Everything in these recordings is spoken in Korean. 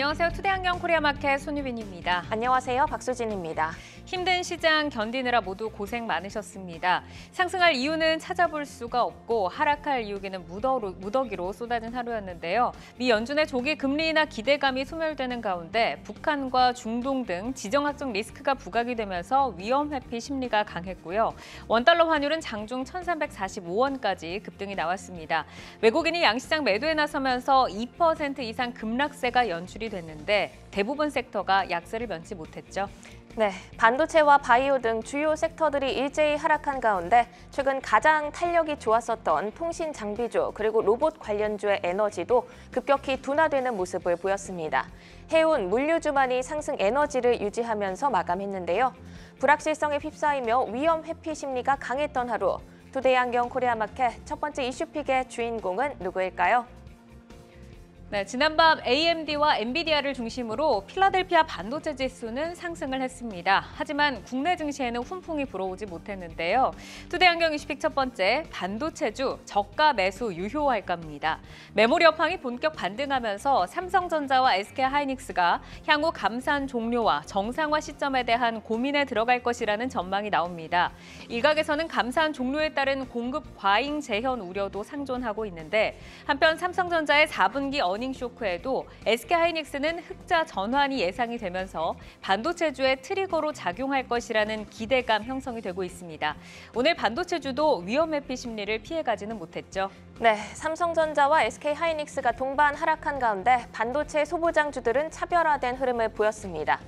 안녕하세요. 투데이안경 코리아마켓 손유빈입니다. 안녕하세요. 박수진입니다. 힘든 시장 견디느라 모두 고생 많으셨습니다. 상승할 이유는 찾아볼 수가 없고 하락할 이유기는 무더기로 쏟아진 하루였는데요. 미 연준의 조기 금리 인하 기대감이 소멸되는 가운데 북한과 중동 등 지정학적 리스크가 부각이 되면서 위험 회피 심리가 강했고요. 원달러 환율은 장중 1,345원까지 급등이 나왔습니다. 외국인이 양시장 매도에 나서면서 2% 이상 급락세가 연출이 됐는데 대부분 섹터가 약세를 면치 못했죠. 네, 반도체와 바이오 등 주요 섹터들이 일제히 하락한 가운데 최근 가장 탄력이 좋았었던 통신 장비주 그리고 로봇 관련주의 에너지도 급격히 둔화되는 모습을 보였습니다. 해운, 물류주만이 상승 에너지를 유지하면서 마감했는데요. 불확실성에 휩싸이며 위험 회피 심리가 강했던 하루. 투데이안경 코리아마켓 첫 번째 이슈픽의 주인공은 누구일까요? 네, 지난밤 AMD와 엔비디아를 중심으로 필라델피아 반도체 지수는 상승을 했습니다. 하지만 국내 증시에는 훈풍이 불어오지 못했는데요. 투데이안경 이슈픽 첫 번째, 반도체주 저가 매수 유효할까입니다. 메모리 업황이 본격 반등하면서 삼성전자와 SK하이닉스가 향후 감산 종료와 정상화 시점에 대한 고민에 들어갈 것이라는 전망이 나옵니다. 일각에서는 감산 종료에 따른 공급 과잉 재현 우려도 상존하고 있는데 한편 삼성전자의 4분기 어닝 쇼크에도 SK하이닉스는 흑자 전환이 예상이 되면서 반도체주의 트리거로 작용할 것이라는 기대감 형성이 되고 있습니다. 오늘 반도체주도 위험 회피 심리를 피해가지는 못했죠. 네, 삼성전자와 SK하이닉스가 동반 하락한 가운데 반도체 소부장주들은 차별화된 흐름을 보였습니다.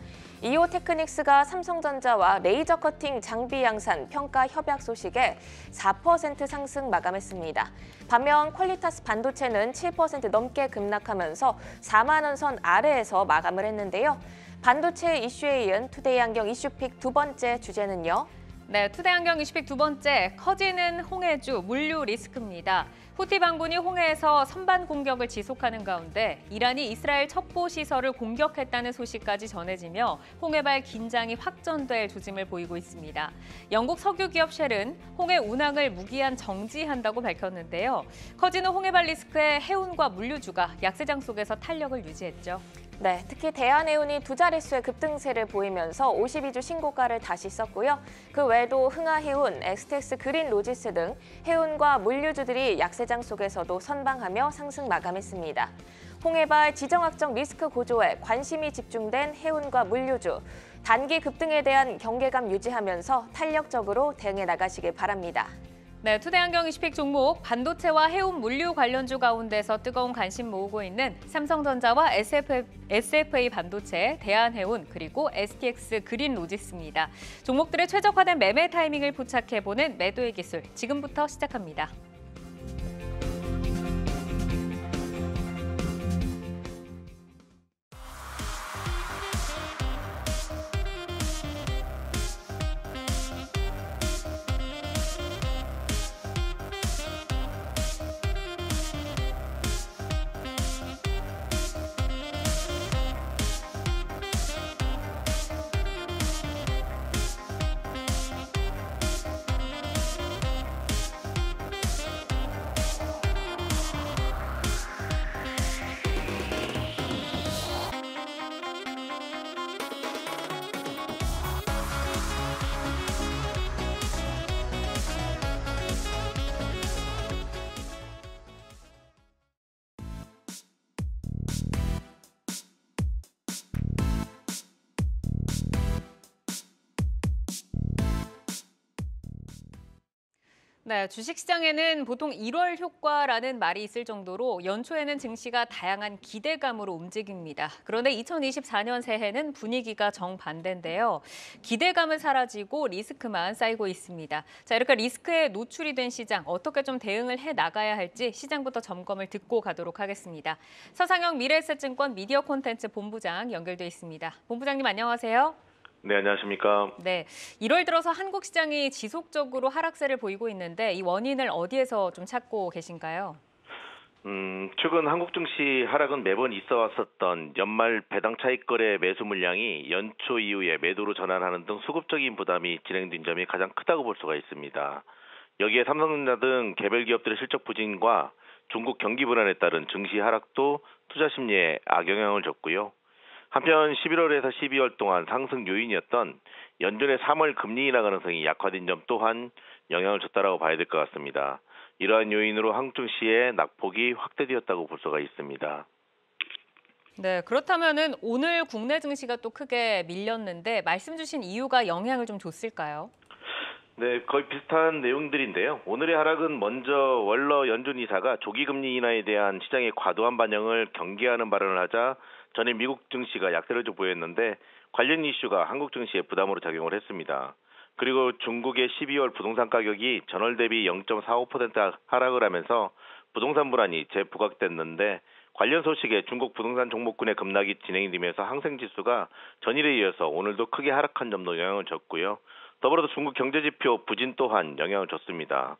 이오테크닉스가 삼성전자와 레이저 커팅 장비 양산 평가 협약 소식에 4% 상승 마감했습니다. 반면 퀄리타스 반도체는 7% 넘게 급락하면서 4만 원 선 아래에서 마감을 했는데요. 반도체 이슈에 이은 투데이안경 이슈픽 두 번째 주제는요. 네, 투데이안경 이슈픽 두 번째, 커지는 홍해주 물류 리스크입니다. 후티 반군이 홍해에서 선반 공격을 지속하는 가운데 이란이 이스라엘 첩보 시설을 공격했다는 소식까지 전해지며 홍해발 긴장이 확전될 조짐을 보이고 있습니다. 영국 석유 기업 쉘은 홍해 운항을 무기한 정지한다고 밝혔는데요. 커지는 홍해발 리스크에 해운과 물류주가 약세장 속에서 탄력을 유지했죠. 네, 특히 대한해운이 두 자릿수의 급등세를 보이면서 52주 신고가를 다시 썼고요. 그 외에도 흥하해운, 엑스텍스 그린로지스 등 해운과 물류주들이 약세장 속에서도 선방하며 상승 마감했습니다. 홍해발 지정학적 리스크 고조에 관심이 집중된 해운과 물류주, 단기 급등에 대한 경계감 유지하면서 탄력적으로 대응해 나가시길 바랍니다. 네, 투데이안경 이슈픽 종목 반도체와 해운 물류 관련주 가운데서 뜨거운 관심 모으고 있는 삼성전자와 SFA 반도체, 대한해운 그리고 STX 그린로지스입니다. 종목들의 최적화된 매매 타이밍을 포착해보는 매도의 기술 지금부터 시작합니다. 네, 주식시장에는 보통 1월 효과라는 말이 있을 정도로 연초에는 증시가 다양한 기대감으로 움직입니다. 그런데 2024년 새해는 분위기가 정반대인데요. 기대감은 사라지고 리스크만 쌓이고 있습니다. 자, 이렇게 리스크에 노출이 된 시장, 어떻게 좀 대응을 해 나가야 할지 시장부터 점검을 듣고 가도록 하겠습니다. 서상영 미래에셋증권 미디어 콘텐츠 본부장 연결돼 있습니다. 본부장님 안녕하세요. 네, 안녕하십니까. 네, 1월 들어서 한국 시장이 지속적으로 하락세를 보이고 있는데 이 원인을 어디에서 좀 찾고 계신가요? 최근 한국 증시 하락은 매번 있어 왔었던 연말 배당 차익 거래 매수 물량이 연초 이후에 매도로 전환하는 등 수급적인 부담이 진행된 점이 가장 크다고 볼 수가 있습니다. 여기에 삼성전자 등 개별 기업들의 실적 부진과 중국 경기 불안에 따른 증시 하락도 투자 심리에 악영향을 줬고요. 한편 11월에서 12월 동안 상승 요인이었던 연준의 3월 금리 인하 가능성이 약화된 점 또한 영향을 줬다라고 봐야 될 것 같습니다. 이러한 요인으로 한국 증시의 낙폭이 확대되었다고 볼 수가 있습니다. 네, 그렇다면은 오늘 국내 증시가 또 크게 밀렸는데 말씀 주신 이유가 영향을 좀 줬을까요? 네, 거의 비슷한 내용들인데요. 오늘의 하락은 먼저 월러 연준 이사가 조기 금리 인하에 대한 시장의 과도한 반영을 경계하는 발언을 하자 전일 미국 증시가 약세를 좀 보였는데 관련 이슈가 한국 증시에 부담으로 작용을 했습니다. 그리고 중국의 12월 부동산 가격이 전월 대비 0.45% 하락을 하면서 부동산 불안이 재부각됐는데 관련 소식에 중국 부동산 종목군의 급락이 진행이 되면서 항생지수가 전일에 이어서 오늘도 크게 하락한 점도 영향을 줬고요. 더불어서 중국 경제지표 부진 또한 영향을 줬습니다.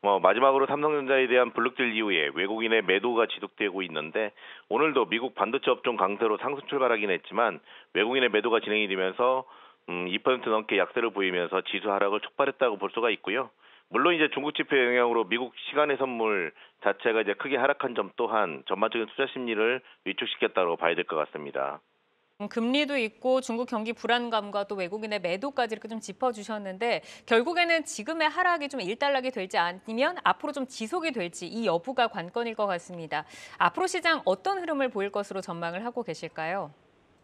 마지막으로 삼성전자에 대한 블록딜 이후에 외국인의 매도가 지속되고 있는데 오늘도 미국 반도체 업종 강세로 상승 출발하긴 했지만 외국인의 매도가 진행이 되면서 2% 넘게 약세를 보이면서 지수 하락을 촉발했다고 볼 수가 있고요. 물론 이제 중국 지표 영향으로 미국 시간의 선물 자체가 이제 크게 하락한 점 또한 전반적인 투자 심리를 위축시켰다고 봐야 될 것 같습니다. 금리도 있고 중국 경기 불안감과 또 외국인의 매도까지 이렇게 좀 짚어주셨는데 결국에는 지금의 하락이 좀 일단락이 될지 아니면 앞으로 좀 지속이 될지 이 여부가 관건일 것 같습니다. 앞으로 시장 어떤 흐름을 보일 것으로 전망을 하고 계실까요?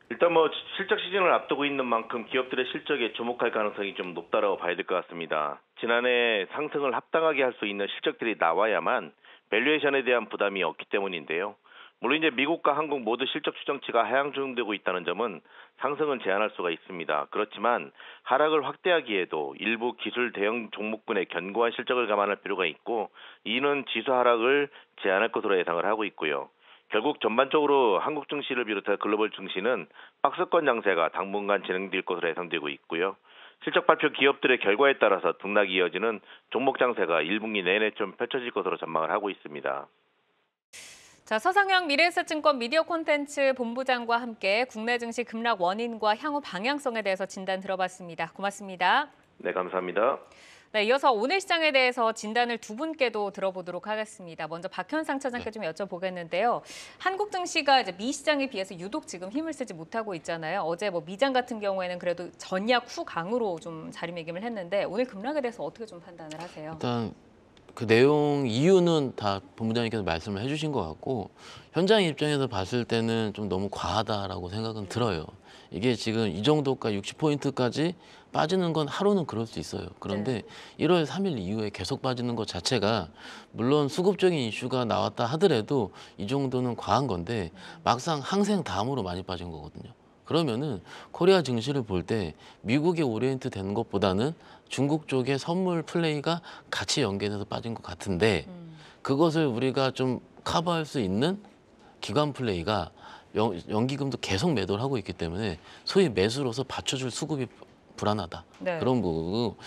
일단 실적 시즌을 앞두고 있는 만큼 기업들의 실적에 주목할 가능성이 좀 높다라고 봐야 될 것 같습니다. 지난해 상승을 합당하게 할 수 있는 실적들이 나와야만 밸류에이션에 대한 부담이 없기 때문인데요. 물론 이제 미국과 한국 모두 실적 추정치가 하향 조정되고 있다는 점은 상승은 제한할 수가 있습니다. 그렇지만 하락을 확대하기에도 일부 기술 대형 종목군의 견고한 실적을 감안할 필요가 있고 이는 지수 하락을 제한할 것으로 예상을 하고 있고요. 결국 전반적으로 한국 증시를 비롯해 글로벌 증시는 박스권 장세가 당분간 진행될 것으로 예상되고 있고요. 실적 발표 기업들의 결과에 따라서 등락이 이어지는 종목 장세가 1분기 내내 좀 펼쳐질 것으로 전망을 하고 있습니다. 자, 서상영 미래에셋증권 미디어 콘텐츠 본부장과 함께 국내 증시 급락 원인과 향후 방향성에 대해서 진단 들어봤습니다. 고맙습니다. 네, 감사합니다. 네, 이어서 오늘 시장에 대해서 진단을 두 분께도 들어보도록 하겠습니다. 먼저 박현상 차장께 좀 여쭤보겠는데요. 한국 증시가 이제 미 시장에 비해서 유독 지금 힘을 쓰지 못하고 있잖아요. 어제 미장 같은 경우에는 그래도 전약 후강으로 좀 자리매김을 했는데 오늘 급락에 대해서 어떻게 좀 판단을 하세요? 일단 그 내용 이유는 다 본부장님께서 말씀을 해주신 것 같고 현장 입장에서 봤을 때는 좀 너무 과하다라고 생각은 들어요. 이게 지금 이 정도까지 60포인트까지 빠지는 건 하루는 그럴 수 있어요. 그런데 1월 3일 이후에 계속 빠지는 것 자체가 물론 수급적인 이슈가 나왔다 하더라도 이 정도는 과한 건데 막상 항생 다음으로 많이 빠진 거거든요. 그러면은 코리아 증시를 볼 때 미국에 오리엔트 되는 것보다는 중국 쪽의 선물 플레이가 같이 연계돼서 빠진 것 같은데 그것을 우리가 좀 커버할 수 있는 기관 플레이가 연기금도 계속 매도를 하고 있기 때문에 소위 매수로서 받쳐줄 수급이 불안하다. 네. 그런 부분이고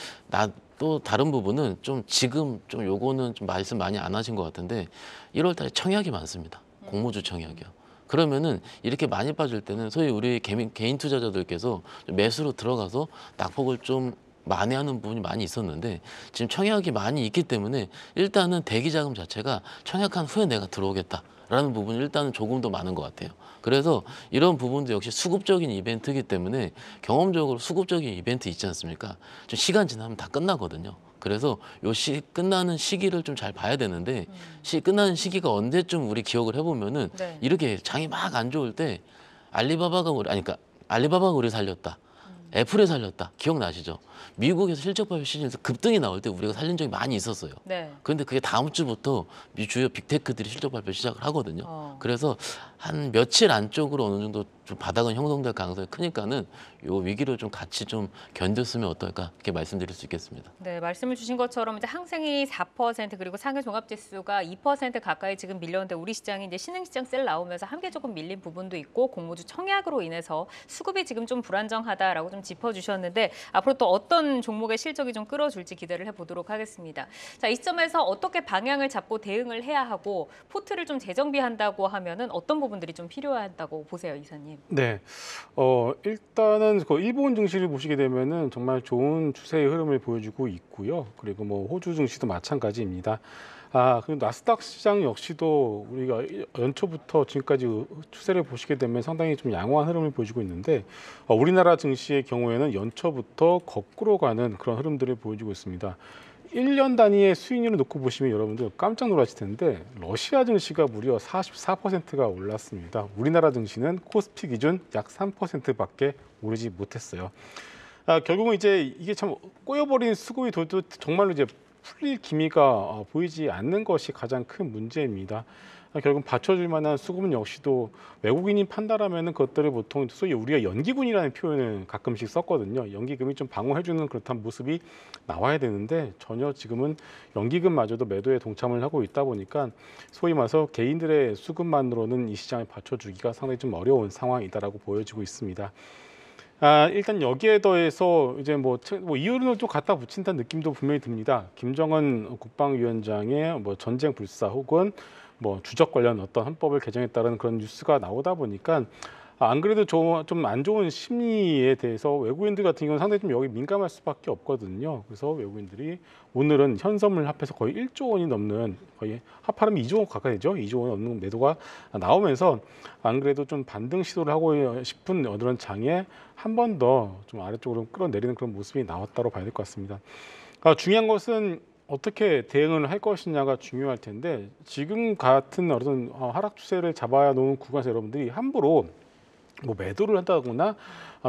또 다른 부분은 좀 지금 좀 요거는 좀 말씀 많이 안 하신 것 같은데 1월 달에 청약이 많습니다. 공모주 청약이요. 그러면은 이렇게 많이 빠질 때는 소위 우리 개인 투자자들께서 매수로 들어가서 낙폭을 좀 만회하는 부분이 많이 있었는데 지금 청약이 많이 있기 때문에 일단은 대기 자금 자체가 청약한 후에 내가 들어오겠다라는 부분이 일단은 조금 더 많은 것 같아요. 그래서 이런 부분도 역시 수급적인 이벤트이기 때문에 경험적으로 수급적인 이벤트 있지 않습니까? 좀 시간 지나면 다 끝나거든요. 그래서 끝나는 시기를 좀 잘 봐야 되는데 끝나는 시기가 언제쯤 우리 기억을 해보면은 이렇게 장이 막 안 좋을 때 알리바바가 우리 살렸다. 애플에 살렸다. 기억나시죠? 미국에서 실적 발표 시즌에서 급등이 나올 때 우리가 살린 적이 많이 있었어요. 그런데 그게 다음 주부터 주요 빅테크들이 실적 발표 시작을 하거든요. 그래서 한 며칠 안쪽으로 어느 정도 좀 바닥은 형성될 가능성이 크니까는 요 위기를 좀 같이 좀 견뎠으면 어떨까 이렇게 말씀드릴 수 있겠습니다. 네, 말씀을 주신 것처럼 이제 항생이 4% 그리고 상해 종합지수가 2% 가까이 지금 밀렸는데 우리 시장이 이제 신흥시장 셀 나오면서 함께 조금 밀린 부분도 있고 공모주 청약으로 인해서 수급이 지금 좀 불안정하다라고 좀 짚어주셨는데 앞으로 또 어떤 종목의 실적이 좀 끌어줄지 기대를 해보도록 하겠습니다. 자, 이 시점에서 어떻게 방향을 잡고 대응을 해야 하고 포트를 좀 재정비한다고 하면은 어떤 부분들이 좀 필요하다고 보세요, 이사님? 네, 일단은 그 일본 증시를 보시게 되면은 정말 좋은 추세의 흐름을 보여주고 있고요. 그리고 호주 증시도 마찬가지입니다. 그리고 나스닥 시장 역시도 우리가 연초부터 지금까지 추세를 보시게 되면 상당히 좀 양호한 흐름을 보여주고 있는데 우리나라 증시의 경우에는 연초부터 거꾸로 가는 그런 흐름들을 보여주고 있습니다. 1년 단위의 수익률을 놓고 보시면 여러분들 깜짝 놀라실 텐데 러시아 증시가 무려 44%가 올랐습니다. 우리나라 증시는 코스피 기준 약 3%밖에 오르지 못했어요. 결국은 이제 이게 참 꼬여버린 수급이 정말로 이제 풀릴 기미가 보이지 않는 것이 가장 큰 문제입니다. 결국 받쳐줄 만한 수급은 역시도 외국인이 판단하면은 그것들을 보통 소위 우리가 연기군이라는 표현을 가끔씩 썼거든요. 연기금이 좀 방어해주는 그렇다는 모습이 나와야 되는데 전혀 지금은 연기금마저도 매도에 동참을 하고 있다 보니까 소위 말해서 개인들의 수급만으로는 이 시장을 받쳐주기가 상당히 좀 어려운 상황이다라고 보여지고 있습니다. 일단 여기에 더해서 이제 뭐 이유를 좀 갖다 붙인다는 느낌도 분명히 듭니다. 김정은 국방위원장의 뭐 전쟁 불사 혹은 뭐 주적 관련 어떤 헌법을 개정했다는 그런 뉴스가 나오다 보니까 안 그래도 좀 안 좋은 심리에 대해서 외국인들 같은 경우는 상당히 좀 여기 민감할 수밖에 없거든요. 그래서 외국인들이 오늘은 현선물 합해서 거의 1조 원이 넘는 거의 합하면 2조 원 가까이 되죠. 2조 원 넘는 매도가 나오면서 안 그래도 좀 반등 시도를 하고 싶은 그런 장에 한 번 더 좀 아래쪽으로 끌어내리는 그런 모습이 나왔다고 봐야 될 것 같습니다. 중요한 것은 어떻게 대응을 할 것이냐가 중요할 텐데 지금 같은 어떤 하락 추세를 잡아야 놓은 구간에서 여러분들이 함부로 뭐 매도를 한다거나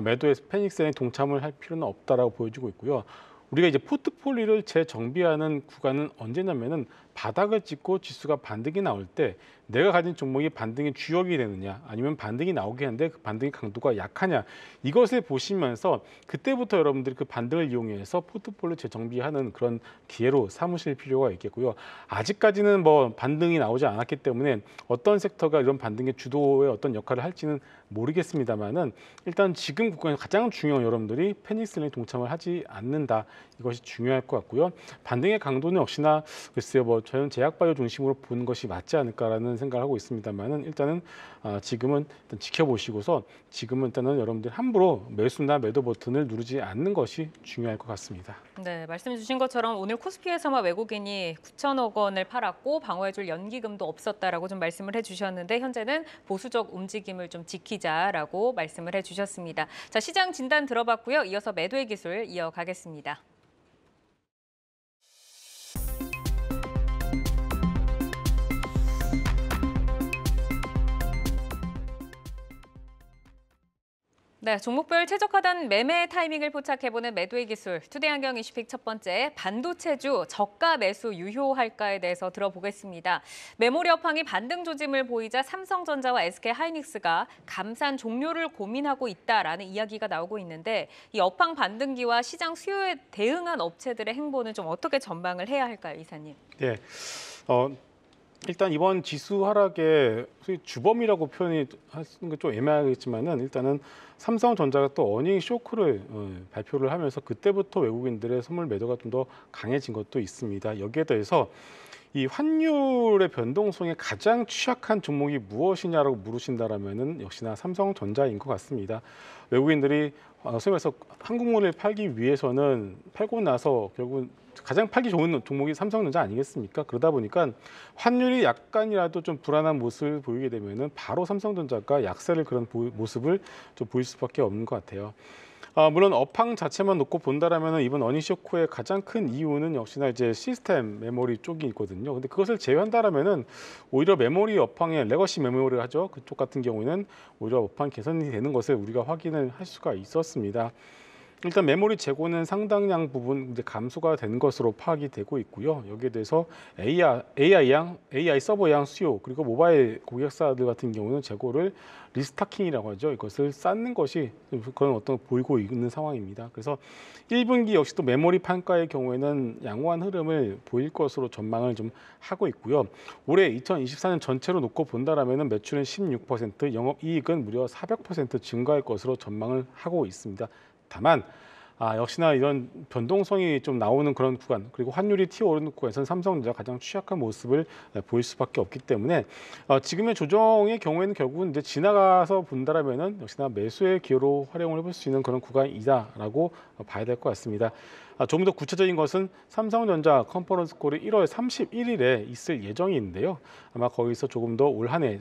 매도에 패닉 셀링 동참을 할 필요는 없다라고 보여지고 있고요. 우리가 이제 포트폴리오를 재정비하는 구간은 언제냐면은 바닥을 찍고 지수가 반등이 나올 때 내가 가진 종목이 반등의 주역이 되느냐 아니면 반등이 나오게 하는데 그 반등의 강도가 약하냐 이것을 보시면서 그때부터 여러분들이 그 반등을 이용해서 포트폴리오 재정비하는 그런 기회로 삼으실 필요가 있겠고요. 아직까지는 뭐 반등이 나오지 않았기 때문에 어떤 섹터가 이런 반등의 주도의 어떤 역할을 할지는 모르겠습니다만은 일단 지금 구간에서 가장 중요한 여러분들이 패닉 셀링 동참을 하지 않는다. 이것이 중요할 것 같고요. 반등의 강도는 역시나 글쎄요, 뭐 저는 제약바이오 중심으로 보는 것이 맞지 않을까라는 생각을 하고 있습니다만은 일단은 지금은 일단 지켜보시고서 지금은 일단은 여러분들 함부로 매수나 매도 버튼을 누르지 않는 것이 중요할 것 같습니다. 네, 말씀 주신 것처럼 오늘 코스피에서만 외국인이 9천억 원을 팔았고 방어해줄 연기금도 없었다라고 좀 말씀을 해주셨는데 현재는 보수적 움직임을 좀 지키자라고 말씀을 해주셨습니다. 자, 시장 진단 들어봤고요. 이어서 매도의 기술 이어가겠습니다. 네, 종목별 최적화된 매매 타이밍을 포착해보는 매도의 기술. 투데이안경 이슈픽 첫 번째, 반도체주 저가 매수 유효할까에 대해서 들어보겠습니다. 메모리 업황이 반등 조짐을 보이자 삼성전자와 SK하이닉스가 감산 종료를 고민하고 있다라는 이야기가 나오고 있는데 이 업황 반등기와 시장 수요에 대응한 업체들의 행보는 좀 어떻게 전망을 해야 할까요, 이사님? 네. 일단 이번 지수 하락의 주범이라고 표현이 하는 게 좀 애매하겠지만은 일단은 삼성전자가 또 어닝 쇼크를 발표를 하면서 그때부터 외국인들의 선물 매도가 좀 더 강해진 것도 있습니다. 여기에 대해서 이 환율의 변동성에 가장 취약한 종목이 무엇이냐라고 물으신다라면은 역시나 삼성전자인 것 같습니다. 외국인들이 소위 말해서 한국물을 팔기 위해서는 팔고 나서 결국은 가장 팔기 좋은 종목이 삼성전자 아니겠습니까? 그러다 보니까 환율이 약간이라도 좀 불안한 모습을 보이게 되면은 바로 삼성전자가 약세를 그런 모습을 좀 보일 수밖에 없는 것 같아요. 물론 업황 자체만 놓고 본다라면 이번 어닝 쇼크의 가장 큰 이유는 역시나 이제 시스템 메모리 쪽이 있거든요. 근데 그것을 제외한다라면은 오히려 메모리 업황의 레거시 메모리를 하죠. 그쪽 같은 경우에는 오히려 업황 개선이 되는 것을 우리가 확인을 할 수가 있었습니다. 일단 메모리 재고는 상당량 부분 이제 감소가 된 것으로 파악이 되고 있고요. 여기에 대해서 AI 서버양 수요 그리고 모바일 고객사들 같은 경우는 재고를 리스타킹이라고 하죠. 이것을 쌓는 것이 그런 어떤 보이고 있는 상황입니다. 그래서 1분기 역시 또 메모리 판가의 경우에는 양호한 흐름을 보일 것으로 전망을 좀 하고 있고요. 올해 2024년 전체로 놓고 본다라면은 매출은 16%, 영업이익은 무려 400% 증가할 것으로 전망을 하고 있습니다. 다만 역시나 이런 변동성이 좀 나오는 그런 구간 그리고 환율이 튀어오르는 구간에서는 삼성전자가 가장 취약한 모습을 보일 수밖에 없기 때문에 지금의 조정의 경우에는 결국은 이제 지나가서 본다라면은 역시나 매수의 기회로 활용을 해볼 수 있는 그런 구간이다라고 봐야 될 것 같습니다. 조금 더 구체적인 것은 삼성전자 컨퍼런스 콜이 1월 31일에 있을 예정인데요. 아마 거기서 조금 더 올 한 해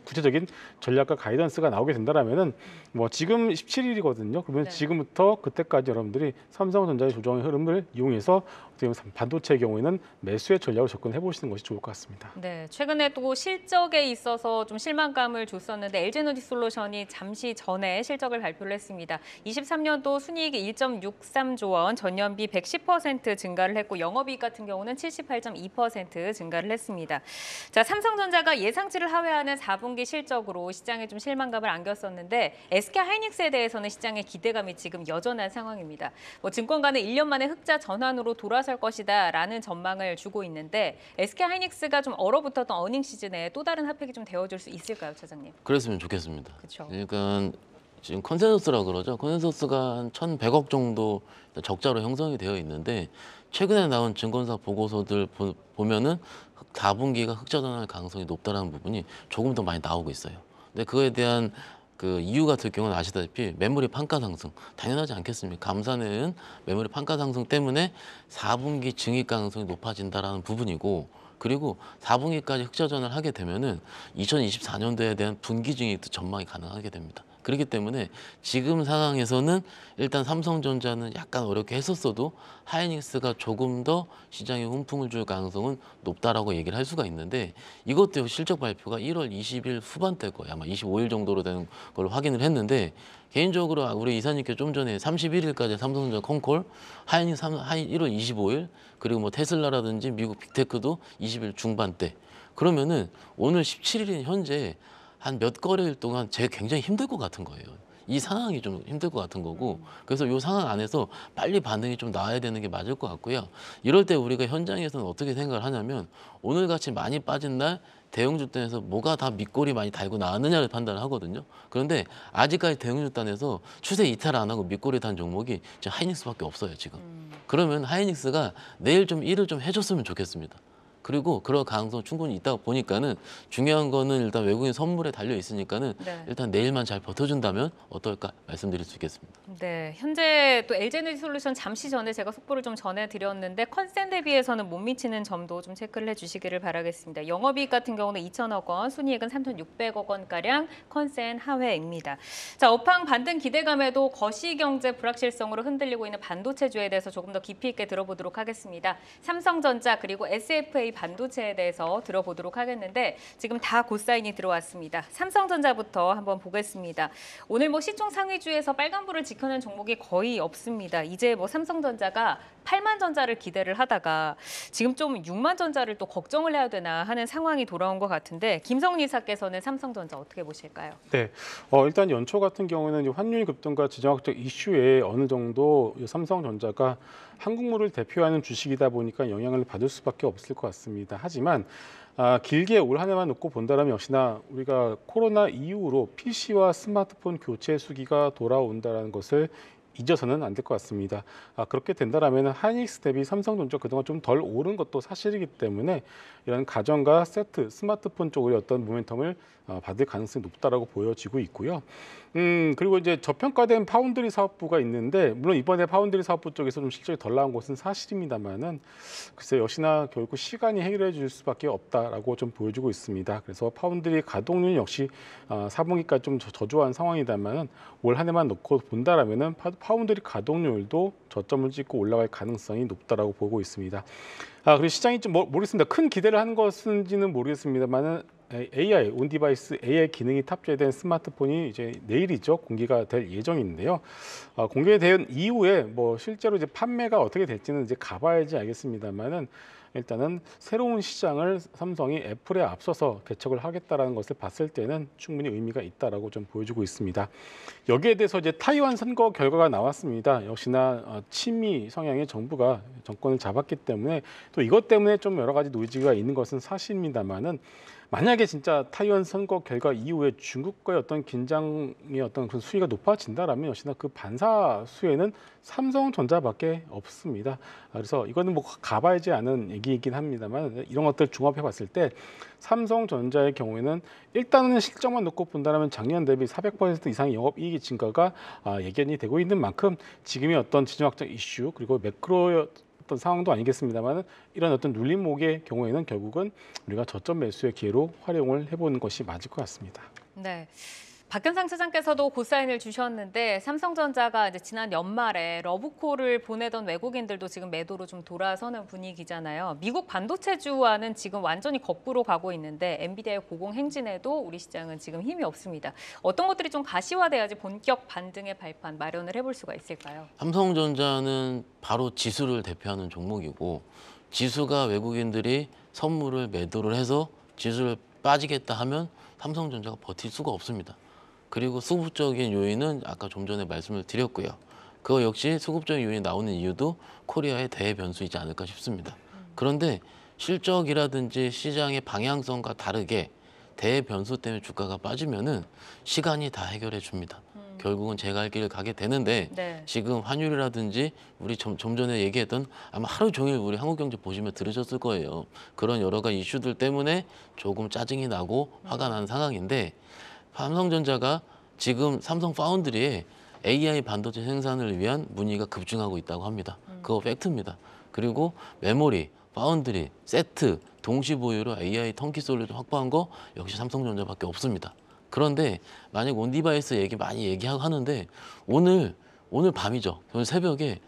구체적인 전략과 가이던스가 나오게 된다라면은 뭐 지금 17일이거든요. 그러면 네. 지금부터 그때까지 여러분들이 삼성전자의 조정의 흐름을 이용해서 어떻게 보면 반도체의 경우에는 매수의 전략을 접근해 보시는 것이 좋을 것 같습니다. 네, 최근에 또 실적에 있어서 좀 실망감을 줬었는데 LG에너지솔루션이 잠시 전에 실적을 발표를 했습니다. 23년도 순이익이 1.63조 원, 전년비 110% 증가를 했고 영업이익 같은 경우는 78.2% 증가를 했습니다. 자, 삼성전자가 예상치를 하회하는 4분기 실적으로 시장에 좀 실망감을 안겼었는데 SK하이닉스에 대해서는 시장의 기대감이 지금 여전한 상황입니다. 증권가는 1년 만에 흑자 전환으로 돌아설 것이다라는 전망을 주고 있는데 SK하이닉스가 좀 얼어붙었던 어닝 시즌에 또 다른 핫팩이 좀 되어줄 수 있을까요, 차장님? 그랬으면 좋겠습니다. 그렇죠. 그러니까 지금 컨센서스라고 그러죠. 컨센서스가 한 1,100억 정도 적자로 형성이 되어 있는데 최근에 나온 증권사 보고서들 보면은 4분기가 흑자 전환할 가능성이 높다는 부분이 조금 더 많이 나오고 있어요. 근데 그거에 대한 그 이유 같은 경우는 아시다시피 메모리 판가 상승 당연하지 않겠습니까? 감사는 메모리 판가 상승 때문에 4분기 증익 가능성이 높아진다라는 부분이고 그리고 4분기까지 흑자 전환을 하게 되면은 2024년도에 대한 분기 증익도 전망이 가능하게 됩니다. 그렇기 때문에 지금 상황에서는 일단 삼성전자는 약간 어렵게 했었어도 하이닉스가 조금 더 시장에 훈풍을 줄 가능성은 높다라고 얘기를 할 수가 있는데 이것도 실적 발표가 1월 20일 후반대일 거예요. 아마 25일 정도로 되는 걸로 확인을 했는데 개인적으로 우리 이사님께 좀 전에 31일까지 삼성전자 콘콜, 하이닉스 1월 25일 그리고 뭐 테슬라라든지 미국 빅테크도 20일 중반대 그러면은 오늘 17일인 현재 한 몇 거래일 동안 제가 굉장히 힘들 것 같은 거예요. 이 상황이 좀 힘들 것 같은 거고 그래서 이 상황 안에서 빨리 반응이 좀 나와야 되는 게 맞을 것 같고요. 이럴 때 우리가 현장에서는 어떻게 생각을 하냐면 오늘같이 많이 빠진 날 대형주단에서 뭐가 다 밑꼬리 많이 달고 나왔느냐를 판단을 하거든요. 그런데 아직까지 대형주단에서 추세 이탈 안 하고 밑꼬리 단 종목이 지금 하이닉스밖에 없어요. 지금. 그러면 하이닉스가 내일 좀 일을 좀 해줬으면 좋겠습니다. 그리고 그럴 가능성 충분히 있다고 보니까는 중요한 거는 일단 외국인 선물에 달려 있으니까는 네. 일단 내일만 잘 버텨준다면 어떨까 말씀드릴 수 있겠습니다. 네, 현재 또 LG에너지솔루션 잠시 전에 제가 속보를 좀 전해드렸는데 컨센 대비해서는 못 미치는 점도 좀 체크를 해주시기를 바라겠습니다. 영업이익 같은 경우는 2천억 원, 순이익은 3,600억 원가량 컨센 하회입니다. 자, 업황 반등 기대감에도 거시경제 불확실성으로 흔들리고 있는 반도체주에 대해서 조금 더 깊이 있게 들어보도록 하겠습니다. 삼성전자 그리고 SFA 반도체에 대해서 들어보도록 하겠는데 지금 다 고사인이 들어왔습니다. 삼성전자부터 한번 보겠습니다. 오늘 시총 상위주에서 빨간불을 지켜낸 종목이 거의 없습니다. 이제 삼성전자가 8만 전자를 기대를 하다가 지금 좀 6만 전자를 또 걱정을 해야 되나 하는 상황이 돌아온 것 같은데 김성훈 이사께서는 삼성전자 어떻게 보실까요? 네, 일단 연초 같은 경우는 환율 급등과 지정학적 이슈에 어느 정도 삼성전자가 한국물을 대표하는 주식이다 보니까 영향을 받을 수밖에 없을 것 같습니다. 하지만 길게 올 한 해만 놓고 본다면 역시나 우리가 코로나 이후로 PC와 스마트폰 교체 수기가 돌아온다는 것을 잊어서는 안 될 것 같습니다. 그렇게 된다면 하이닉스 대비 삼성전자 그동안 좀 덜 오른 것도 사실이기 때문에 이런 가전과 세트, 스마트폰 쪽의 어떤 모멘텀을 받을 가능성이 높다라고 보여지고 있고요. 그리고 이제 저평가된 파운드리 사업부가 있는데 물론 이번에 파운드리 사업부 쪽에서 좀 실적이 덜 나온 것은 사실입니다만은 글쎄 역시나 결국 시간이 해결해 줄 수밖에 없다라고 좀 보여주고 있습니다. 그래서 파운드리 가동률 역시 4분기까지 좀 저조한 상황이다만은 올 한 해만 놓고 본다라면은 파운드리 가동률도 저점을 찍고 올라갈 가능성이 높다라고 보고 있습니다. 그리고 시장이 좀 모르겠습니다. 큰 기대를 한 것인지는 모르겠습니다만은 AI, 온디바이스 AI 기능이 탑재된 스마트폰이 이제 내일이죠. 공개가 될 예정인데요. 공개된 이후에 실제로 이제 판매가 어떻게 될지는 이제 가봐야지 알겠습니다만은 일단은 새로운 시장을 삼성이 애플에 앞서서 개척을 하겠다라는 것을 봤을 때는 충분히 의미가 있다라고 좀 보여주고 있습니다. 여기에 대해서 이제 타이완 선거 결과가 나왔습니다. 역시나 친미 성향의 정부가 정권을 잡았기 때문에 또 이것 때문에 좀 여러 가지 노이즈가 있는 것은 사실입니다만은 만약에 진짜 타이완 선거 결과 이후에 중국과의 어떤 긴장의 어떤 그런 수위가 높아진다라면 역시나 그 반사 수에는 삼성전자밖에 없습니다. 그래서 이거는 뭐 가봐야지 않은 얘기이긴 합니다만 이런 것들 종합해 봤을 때 삼성전자의 경우에는 일단은 실적만 놓고 본다면 작년 대비 400% 이상의 영업이익 증가가 예견이 되고 있는 만큼 지금의 어떤 지정학적 이슈 그리고 매크로 어떤 상황도 아니겠습니다만 이런 어떤 눌림목의 경우에는 결국은 우리가 저점 매수의 기회로 활용을 해보는 것이 맞을 것 같습니다. 네. 박현상 차장께서도 고사인을 주셨는데 삼성전자가 이제 지난 연말에 러브콜을 보내던 외국인들도 지금 매도로 좀 돌아서는 분위기잖아요. 미국 반도체주와는 지금 완전히 거꾸로 가고 있는데 엔비디아의 고공행진에도 우리 시장은 지금 힘이 없습니다. 어떤 것들이 좀 가시화돼야지 본격 반등의 발판 마련을 해볼 수가 있을까요? 삼성전자는 바로 지수를 대표하는 종목이고 지수가 외국인들이 선물을 매도를 해서 지수를 빠지겠다 하면 삼성전자가 버틸 수가 없습니다. 그리고 수급적인 요인은 아까 좀 전에 말씀을 드렸고요. 그거 역시 수급적인 요인이 나오는 이유도 코리아의 대변수이지 않을까 싶습니다. 그런데 실적이라든지 시장의 방향성과 다르게 대변수 때문에 주가가 빠지면은 시간이 다 해결해 줍니다. 결국은 제 갈 길을 가게 되는데 네. 지금 환율이라든지 우리 좀 전에 얘기했던 아마 하루 종일 우리 한국경제 보시면 들으셨을 거예요. 그런 여러 가지 이슈들 때문에 조금 짜증이 나고 화가 나는 상황인데 삼성전자가 지금 삼성 파운드리에 AI 반도체 생산을 위한 문의가 급증하고 있다고 합니다. 그거 팩트입니다. 그리고 메모리, 파운드리, 세트, 동시 보유로 AI 턴키 솔루션 확보한 거 역시 삼성전자밖에 없습니다. 그런데 만약 온디바이스 얘기 많이 얘기하고 하는데 오늘 밤이죠. 오늘 새벽에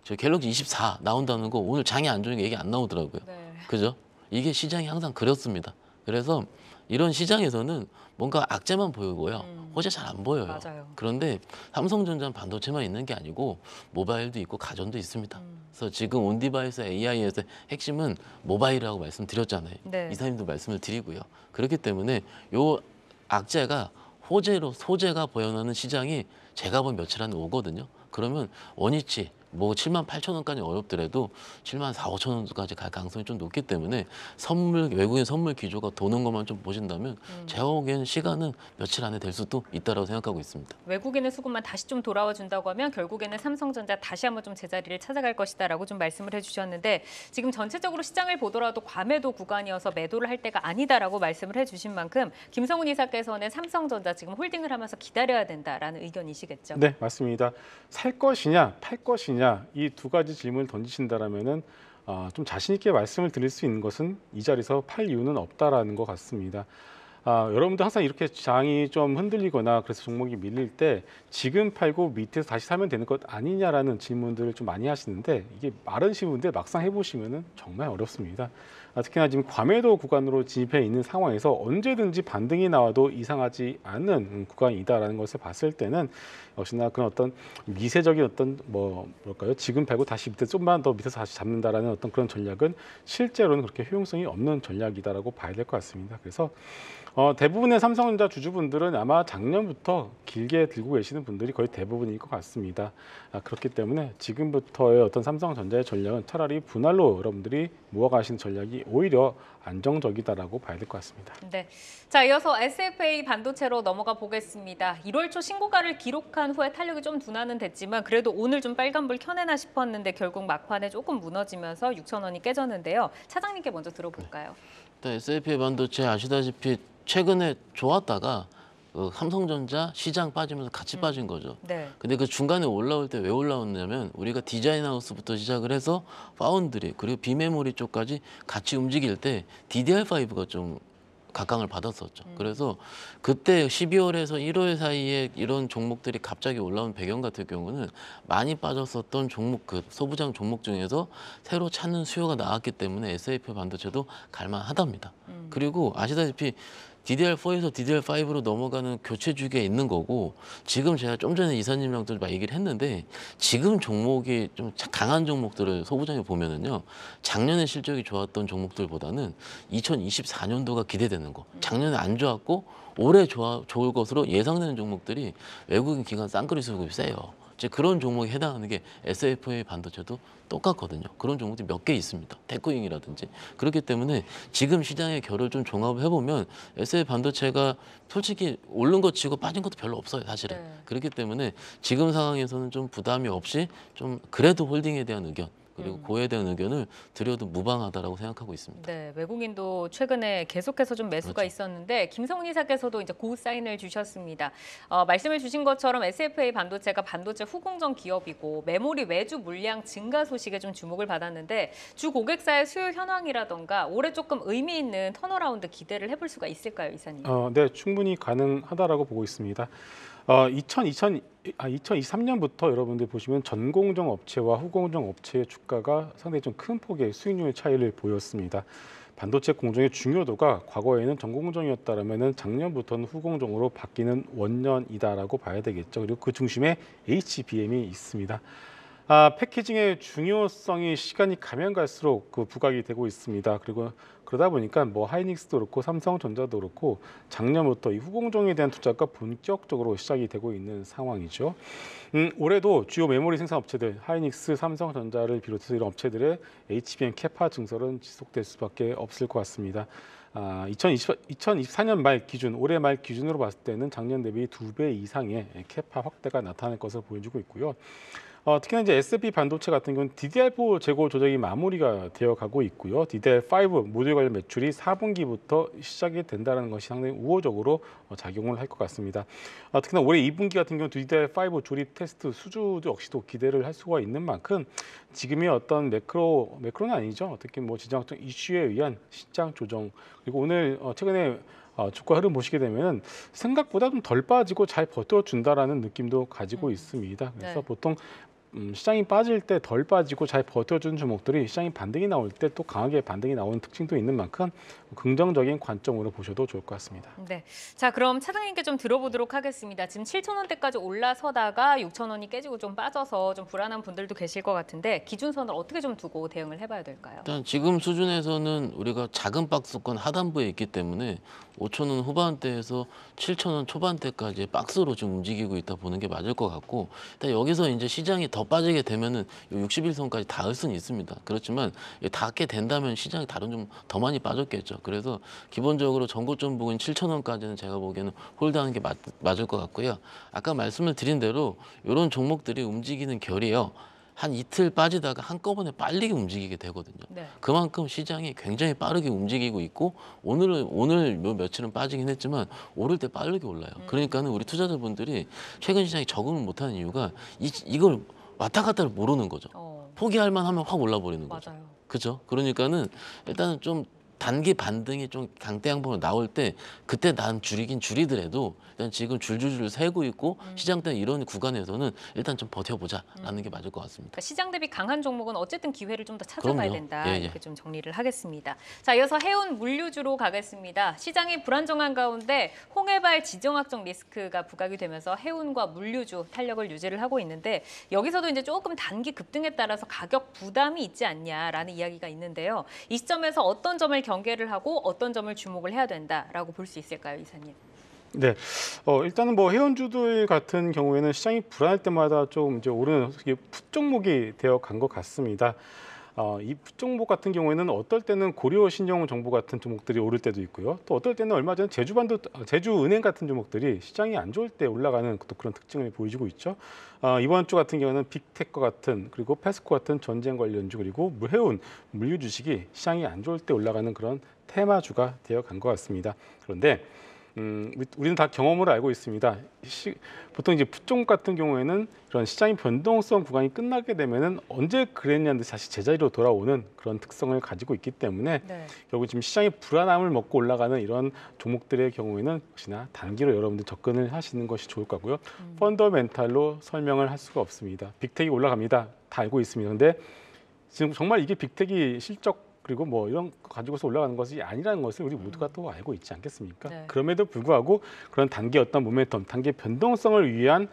저 갤럭시 24 나온다는 거 오늘 장이 안 좋으니까 얘기 안 나오더라고요. 네. 그죠? 이게 시장이 항상 그렇습니다. 그래서 이런 시장에서는 뭔가 악재만 보이고요. 호재 잘 안 보여요. 맞아요. 그런데 삼성전자는 반도체만 있는 게 아니고 모바일도 있고 가전도 있습니다. 그래서 지금 온디바이스 AI에서 핵심은 모바일이라고 말씀드렸잖아요. 네. 이사님도 말씀을 드리고요. 그렇기 때문에 요 악재가 소재가 보여나는 시장이 제가 본 며칠 안에 오거든요. 그러면 원위치 뭐 78,000원까지 어렵더라도 74,000~5,000원까지 갈 가능성이 좀 높기 때문에 외국인 선물 기조가 도는 것만 좀 보신다면 제가 보기에는 시간은 며칠 안에 될 수도 있다고 생각하고 있습니다. 외국인의 수급만 다시 좀 돌아와 준다고 하면 결국에는 삼성전자 다시 한번 좀 제자리를 찾아갈 것이다라고 좀 말씀을 해주셨는데 지금 전체적으로 시장을 보더라도 과매도 구간이어서 매도를 할 때가 아니다라고 말씀을 해주신 만큼 김성훈 이사께서는 삼성전자 지금 홀딩을 하면서 기다려야 된다라는 의견이시겠죠? 네, 맞습니다. 살 것이냐, 팔 것이냐 이 두 가지 질문을 던지신다라면은 좀 자신 있게 말씀을 드릴 수 있는 것은 이 자리에서 팔 이유는 없다라는 것 같습니다. 여러분도 항상 이렇게 장이 좀 흔들리거나 그래서 종목이 밀릴 때 지금 팔고 밑에서 다시 사면 되는 것 아니냐라는 질문들을 좀 많이 하시는데 이게 말은 쉬운데 막상 해보시면은 정말 어렵습니다. 특히나 지금 과매도 구간으로 진입해 있는 상황에서 언제든지 반등이 나와도 이상하지 않은 구간이다라는 것을 봤을 때는 역시나 그런 어떤 미세적인 어떤 뭐랄까요 지금 팔고 다시 밑에 좀만 더 밑에서 다시 잡는다라는 어떤 그런 전략은 실제로는 그렇게 효용성이 없는 전략이다라고 봐야 될 것 같습니다. 그래서 대부분의 삼성전자 주주분들은 아마 작년부터 길게 들고 계시는 분들이 거의 대부분일 것 같습니다. 그렇기 때문에 지금부터의 어떤 삼성전자의 전략은 차라리 분할로 여러분들이 모아가시는 전략이 오히려 안정적이다라고 봐야 될 것 같습니다. 네. 자, 이어서 SFA 반도체로 넘어가 보겠습니다. 1월 초 신고가를 기록한 후에 탄력이 좀 둔화는 됐지만 그래도 오늘 좀 빨간불 켜내나 싶었는데 결국 막판에 조금 무너지면서 6,000원이 깨졌는데요. 차장님께 먼저 들어볼까요? 일단 SFA 반도체 아시다시피 최근에 좋았다가 삼성전자 시장 빠지면서 같이 빠진 거죠. 네. 근데 그 중간에 올라올 때 왜 올라왔냐면 우리가 디자인 하우스부터 시작을 해서 파운드리 그리고 비메모리 쪽까지 같이 움직일 때 DDR5가 좀 각광을 받았었죠. 그래서 그때 12월에서 1월 사이에 이런 종목들이 갑자기 올라온 배경 같은 경우는 많이 빠졌었던 종목 그 소부장 종목 중에서 새로 찾는 수요가 나왔기 때문에 SFA 반도체도 갈만하답니다. 그리고 아시다시피 DDR4에서 DDR5로 넘어가는 교체 주기가 있는 거고 지금 제가 좀 전에 이사님이랑 좀 얘기를 했는데 지금 종목이 좀 강한 종목들을 소부장에 보면은요 작년에 실적이 좋았던 종목들보다는 2024년도가 기대되는 거 작년에 안 좋았고 올해 좋을 것으로 예상되는 종목들이 외국인 기관 쌍끌이 수급이 세요. 이제 그런 종목에 해당하는 게 SFA 반도체도 똑같거든요. 그런 종목들이 몇 개 있습니다. 테크잉이라든지. 그렇기 때문에 지금 시장의 결을 좀 종합을 해보면 SFA 반도체가 솔직히 오른 것 치고 빠진 것도 별로 없어요, 사실은. 네. 그렇기 때문에 지금 상황에서는 좀 부담이 없이 좀 그래도 홀딩에 대한 의견 그리고 고에 대한 의견을 드려도 무방하다라고 생각하고 있습니다. 네, 외국인도 최근에 계속해서 좀 매수가 그렇죠. 있었는데 김성훈 이사께서도 이제 고 사인을 주셨습니다. 말씀을 주신 것처럼 SFA 반도체가 반도체 후공정 기업이고 메모리 외주 물량 증가 소식에 좀 주목을 받았는데 주 고객사의 수요 현황이라던가 올해 조금 의미 있는 턴어라운드 기대를 해볼 수가 있을까요, 이사님? 네, 충분히 가능하다라고 보고 있습니다. 2023년부터 여러분들 보시면 전공정 업체와 후공정 업체의 주가가 상당히 좀 큰 폭의 수익률 차이를 보였습니다. 반도체 공정의 중요도가 과거에는 전공정이었다라면은 작년부터는 후공정으로 바뀌는 원년이다라고 봐야 되겠죠. 그리고 그 중심에 HBM이 있습니다. 패키징의 중요성이 시간이 가면 갈수록 그 부각이 되고 있습니다. 그리고 그러다 보니까 뭐 하이닉스도 그렇고 삼성전자도 그렇고 작년부터 이 후공정에 대한 투자가 본격적으로 시작이 되고 있는 상황이죠. 올해도 주요 메모리 생산 업체들 하이닉스, 삼성전자를 비롯해서 이런 업체들의 HBM 캐파 증설은 지속될 수밖에 없을 것 같습니다. 2024년 말 기준, 올해 말 기준으로 봤을 때는 작년 대비 2배 이상의 캐파 확대가 나타날 것으로 보여지고 있고요. 특히나 이제 SFP 반도체 같은 경우는 DDR4 재고 조정이 마무리가 되어 가고 있고요. DDR5 모듈 관련 매출이 4분기부터 시작이 된다는 것이 상당히 우호적으로 작용을 할 것 같습니다. 특히나 올해 2분기 같은 경우 DDR5 조립 테스트 수주도 역시도 기대를 할 수가 있는 만큼 지금의 어떤 매크로는 아니죠. 어떻게 뭐 지정학적 이슈에 의한 시장 조정 그리고 오늘 최근에 주가 흐름 보시게 되면은 생각보다 좀 덜 빠지고 잘 버텨준다라는 느낌도 가지고 있습니다. 그래서 네. 보통 시장이 빠질 때 덜 빠지고 잘 버텨주는 종목들이 시장이 반등이 나올 때 또 강하게 반등이 나오는 특징도 있는 만큼 긍정적인 관점으로 보셔도 좋을 것 같습니다. 네, 자 그럼 차장님께 좀 들어보도록 하겠습니다. 지금 7,000원대까지 올라서다가 6,000원이 깨지고 좀 빠져서 좀 불안한 분들도 계실 것 같은데 기준선을 어떻게 좀 두고 대응을 해봐야 될까요? 일단 지금 수준에서는 우리가 작은 박스권 하단부에 있기 때문에 5,000원 후반대에서 7,000원 초반대까지 박스로 지금 움직이고 있다 보는 게 맞을 것 같고 일단 여기서 이제 시장이 더 빠지게 되면은 61선까지 닿을 수는 있습니다. 그렇지만 닿게 된다면 시장이 다른 좀 더 많이 빠졌겠죠. 그래서 기본적으로 전고점 부근 7,000원까지는 제가 보기에는 홀드하는 게 맞을 것 같고요. 아까 말씀을 드린 대로 이런 종목들이 움직이는 결이요. 한 이틀 빠지다가 한꺼번에 빨리 움직이게 되거든요. 네. 그만큼 시장이 굉장히 빠르게 움직이고 있고 오늘 며칠은 빠지긴 했지만 오를 때 빠르게 올라요. 그러니까는 우리 투자자분들이 최근 시장에 적응을 못하는 이유가 이걸 왔다 갔다를 모르는 거죠. 포기할 만하면 확 올라버리는 거죠. 맞아요. 그죠? 그러니까는 일단은 좀 단기 반등이 좀 강대양봉으로 나올 때 그때 난 줄이긴 줄이더라도 일단 지금 줄줄줄 세고 있고 시장 때 이런 구간에서는 일단 좀 버텨보자라는 게 맞을 것 같습니다. 그러니까 시장 대비 강한 종목은 어쨌든 기회를 좀 더 찾아봐야 그럼요. 된다. 예, 예. 이렇게 좀 정리를 하겠습니다. 자, 이어서 해운 물류주로 가겠습니다. 시장이 불안정한 가운데 홍해발 지정학적 리스크가 부각이 되면서 해운과 물류주 탄력을 유지를 하고 있는데 여기서도 이제 조금 단기 급등에 따라서 가격 부담이 있지 않냐라는 이야기가 있는데요. 이 시점에서 어떤 점을 경계를 하고 어떤 점을 주목을 해야 된다라고 볼 수 있을까요, 이사님? 네, 일단은 뭐 해운주들 같은 경우에는 시장이 불안할 때마다 좀 이제 오르는 풋 종목이 되어 간 것 같습니다. 이 풋 종목 같은 경우에는 어떨 때는 고려 신용정보 같은 종목들이 오를 때도 있고요. 또 어떨 때는 얼마 전에 제주은행 같은 종목들이 시장이 안 좋을 때 올라가는 또 그런 특징을 보여주고 있죠. 이번 주 같은 경우는 빅테크 같은 그리고 페스코 같은 전쟁 관련주 그리고 해운 물류 주식이 시장이 안 좋을 때 올라가는 그런 테마주가 되어 간 것 같습니다. 그런데 우리는 다 경험으로 알고 있습니다. 보통 이제 풋종 같은 경우에는 이런 시장의 변동성 구간이 끝나게 되면은 언제 그랬냐는 듯이 다시 제자리로 돌아오는 그런 특성을 가지고 있기 때문에 네. 결국 지금 시장의 불안함을 먹고 올라가는 이런 종목들의 경우에는 역시나 단기로 여러분들 접근을 하시는 것이 좋을 것 같고요. 펀더멘탈로 설명을 할 수가 없습니다. 빅텍이 올라갑니다. 다 알고 있습니다. 그런데 지금 정말 이게 빅텍이 실적 그리고 뭐 이런 거 가지고서 올라가는 것이 아니라는 것을 우리 모두가 또 알고 있지 않겠습니까? 네. 그럼에도 불구하고 그런 단기 어떤 모멘텀, 단기 변동성을 위한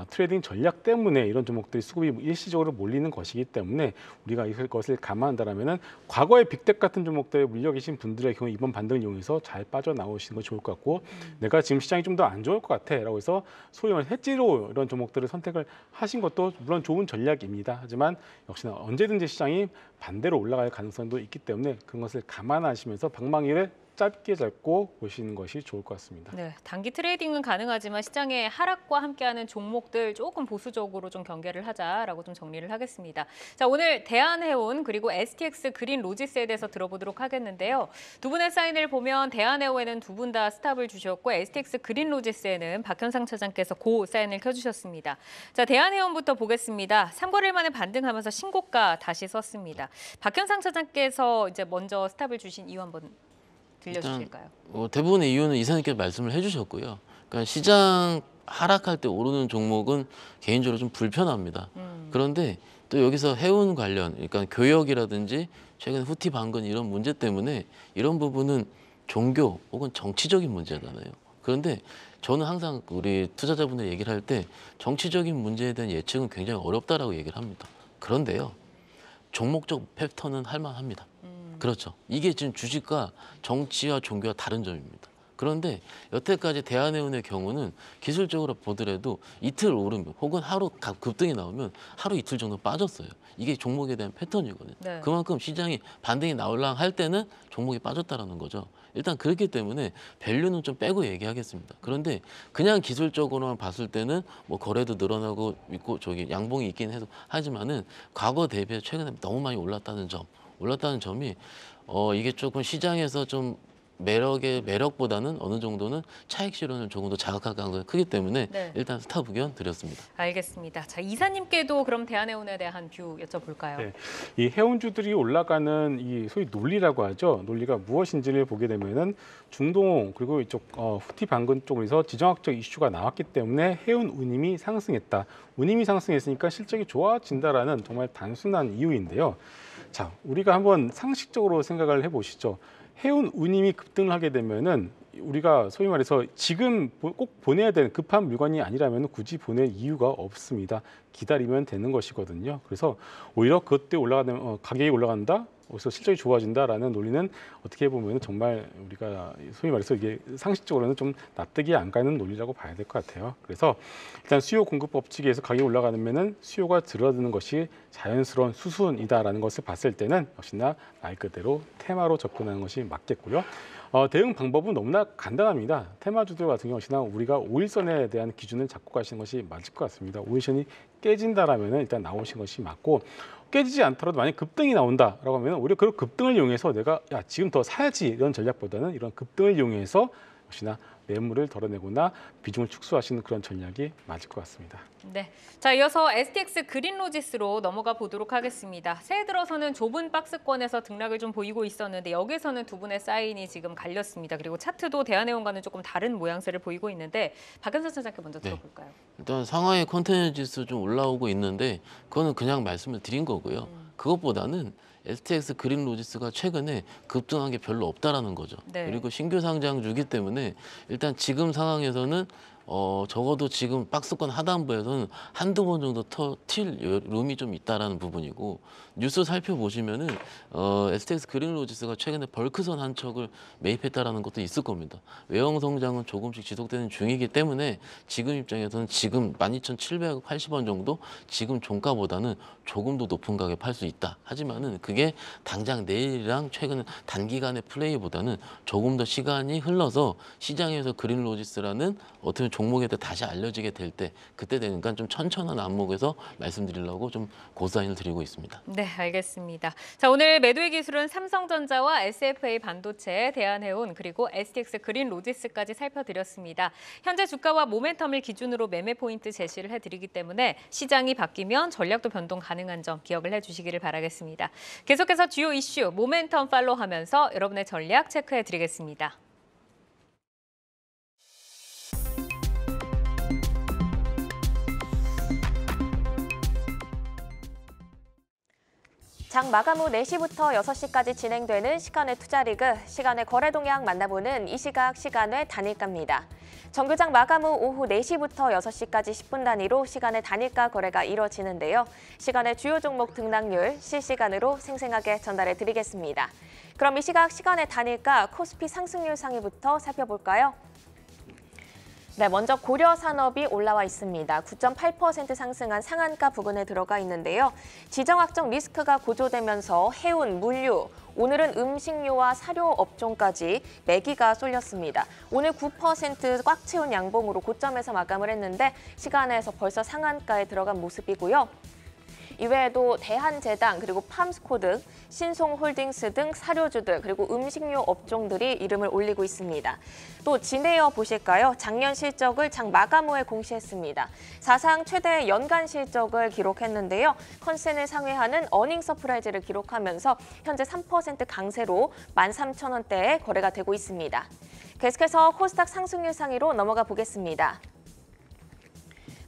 트레이딩 전략 때문에 이런 종목들이 수급이 일시적으로 몰리는 것이기 때문에 우리가 이것을 감안한다면은 과거의 빅텍 같은 종목들에 물려 계신 분들의 경우 이번 반등을 이용해서 잘 빠져나오시는 거 좋을 것 같고 내가 지금 시장이 좀 더 안 좋을 것 같아라고 해서 소위 말해 해지로 이런 종목들을 선택을 하신 것도 물론 좋은 전략입니다. 하지만 역시나 언제든지 시장이 반대로 올라갈 가능성도 있기 때문에 그것을 감안하시면서 방망이를 짧게 잡고 보시는 것이 좋을 것 같습니다. 네, 단기 트레이딩은 가능하지만 시장의 하락과 함께하는 종목들 조금 보수적으로 좀 경계를 하자라고 좀 정리를 하겠습니다. 자, 오늘 대한해운 그리고 STX 그린 로지스에 대해서 들어보도록 하겠는데요. 두 분의 사인을 보면 대한해운에는 두 분 다 스탑을 주셨고 STX 그린 로지스에는 박현상 차장께서 고 사인을 켜주셨습니다. 자, 대한해운부터 보겠습니다. 3거래일 만에 반등하면서 신고가 다시 썼습니다. 박현상 차장께서 이제 먼저 스탑을 주신 이유 한번 들려주실까요? 대부분의 이유는 이사님께서 말씀을 해주셨고요. 그러니까 시장 하락할 때 오르는 종목은 개인적으로 좀 불편합니다. 그런데 또 여기서 해운 관련, 그러니까 교역이라든지 최근 후티 반건 이런 문제 때문에 이런 부분은 종교 혹은 정치적인 문제잖아요. 그런데 저는 항상 우리 투자자분들 얘기를 할 때 정치적인 문제에 대한 예측은 굉장히 어렵다라고 얘기를 합니다. 그런데요, 종목적 패턴은 할만합니다. 그렇죠. 이게 지금 주식과 정치와 종교와 다른 점입니다. 그런데 여태까지 대한해운의 경우는 기술적으로 보더라도 이틀 오르면 혹은 하루 급등이 나오면 하루 이틀 정도 빠졌어요. 이게 종목에 대한 패턴이거든요. 네. 그만큼 시장이 반등이 나올랑 할 때는 종목이 빠졌다라는 거죠. 일단 그렇기 때문에 밸류는 좀 빼고 얘기하겠습니다. 그런데 그냥 기술적으로만 봤을 때는 뭐 거래도 늘어나고 있고 저기 양봉이 있긴 해도 하지만은 과거 대비해 최근에 너무 많이 올랐다는 점이 이게 조금 시장에서 좀 매력보다는 어느 정도는 차익 실현을 조금 더 자극할 가능성이 크기 때문에 네. 일단 스탑 의견 드렸습니다. 알겠습니다. 자, 이사님께도 그럼 대한해운에 대한 뷰 여쭤볼까요? 네. 이 해운주들이 올라가는 이 소위 논리라고 하죠. 논리가 무엇인지를 보게 되면은 중동 그리고 이쪽 후티 반군 쪽에서 지정학적 이슈가 나왔기 때문에 해운 운임이 상승했다. 운임이 상승했으니까 실적이 좋아진다라는 정말 단순한 이유인데요. 자, 우리가 한번 상식적으로 생각을 해보시죠. 해운 운임이 급등을 하게 되면은 우리가 소위 말해서 지금 꼭 보내야 되는 급한 물건이 아니라면 굳이 보낼 이유가 없습니다. 기다리면 되는 것이거든요. 그래서 오히려 그것 때 올라가면 가격이 올라간다. 그래서 실적이 좋아진다라는 논리는 어떻게 보면 정말 우리가 소위 말해서 이게 상식적으로는 좀 납득이 안 가는 논리라고 봐야 될 것 같아요. 그래서 일단 수요 공급 법칙에서 가격이 올라가면은 수요가 줄어드는 것이 자연스러운 수순이다라는 것을 봤을 때는 역시나 말 그대로 테마로 접근하는 것이 맞겠고요. 대응 방법은 너무나 간단합니다. 테마주들 같은 경우 역시나 우리가 5일선에 대한 기준을 잡고 가시는 것이 맞을 것 같습니다. 5일선이 깨진다라면 일단 나오신 것이 맞고 깨지지 않더라도 만약 급등이 나온다라고 하면 오히려 그 급등을 이용해서 내가 지금 더 사야지 이런 전략보다는 이런 급등을 이용해서 역시나 매물을 덜어내거나 비중을 축소하시는 그런 전략이 맞을 것 같습니다. 네, 자 이어서 STX 그린 로지스로 넘어가 보도록 하겠습니다. 새해 들어서는 좁은 박스권에서 등락을 좀 보이고 있었는데 여기서는 두 분의 사인이 지금 갈렸습니다. 그리고 차트도 대한해운과는 조금 다른 모양새를 보이고 있는데 박현상 차장께 먼저 들어볼까요? 일단 상하이 컨테이너 지수 좀 올라오고 있는데 그거는 그냥 말씀을 드린 거고요. 그것보다는 STX 그린 로지스가 최근에 급등한 게 별로 없다라는 거죠. 네. 그리고 신규 상장주기 때문에 일단 지금 상황에서는 적어도 지금 박스권 하단부에서는 한두 번 정도 튈 룸이 좀 있다라는 부분이고 뉴스 살펴보시면은 STX 그린 로지스가 최근에 벌크선 한 척을 매입했다라는 것도 있을 겁니다. 외형 성장은 조금씩 지속되는 중이기 때문에 지금 입장에서는 지금 12,780원 정도 지금 종가보다는 조금 더 높은 가격에 팔 수 있다. 하지만은 그게 당장 내일이랑 최근 단기간의 플레이보다는 조금 더 시간이 흘러서 시장에서 그린 로지스라는 어떻게 종목에 대해 다시 알려지게 될 때 그때 되니까 좀 천천한 안목에서 말씀드리려고 좀 고사인을 드리고 있습니다. 네, 알겠습니다. 자, 오늘 매도의 기술은 삼성전자와 SFA 반도체, 대한해운 그리고 STX 그린 로지스까지 살펴드렸습니다. 현재 주가와 모멘텀을 기준으로 매매 포인트 제시를 해드리기 때문에 시장이 바뀌면 전략도 변동 가능한 점 기억을 해주시기를 바라겠습니다. 계속해서 주요 이슈, 모멘텀 팔로우하면서 여러분의 전략 체크해드리겠습니다. 장 마감 후 4시부터 6시까지 진행되는 시간의 투자리그, 시간의 거래 동향 만나보는 이 시각 시간의 단일가입니다. 정규장 마감 후 오후 4시부터 6시까지 10분 단위로 시간의 단일가 거래가 이뤄지는데요. 시간의 주요 종목 등락률 실시간으로 생생하게 전달해 드리겠습니다. 그럼 이 시각 시간의 단일가 코스피 상승률 상위부터 살펴볼까요? 네, 먼저 고려산업이 올라와 있습니다. 9.8% 상승한 상한가 부근에 들어가 있는데요. 지정학적 리스크가 고조되면서 해운, 물류, 오늘은 음식료와 사료 업종까지 매기가 쏠렸습니다. 오늘 9% 꽉 채운 양봉으로 고점에서 마감을 했는데 시간에서 벌써 상한가에 들어간 모습이고요. 이외에도 대한제당 그리고 팜스코 등 신송홀딩스 등 사료주들 그리고 음식료 업종들이 이름을 올리고 있습니다. 또 진에어 보실까요? 작년 실적을 장 마감 후에 공시했습니다. 사상 최대 연간 실적을 기록했는데요. 컨센을 상회하는 어닝 서프라이즈를 기록하면서 현재 3% 강세로 13,000원대에 거래가 되고 있습니다. 계속해서 코스닥 상승률 상위로 넘어가 보겠습니다.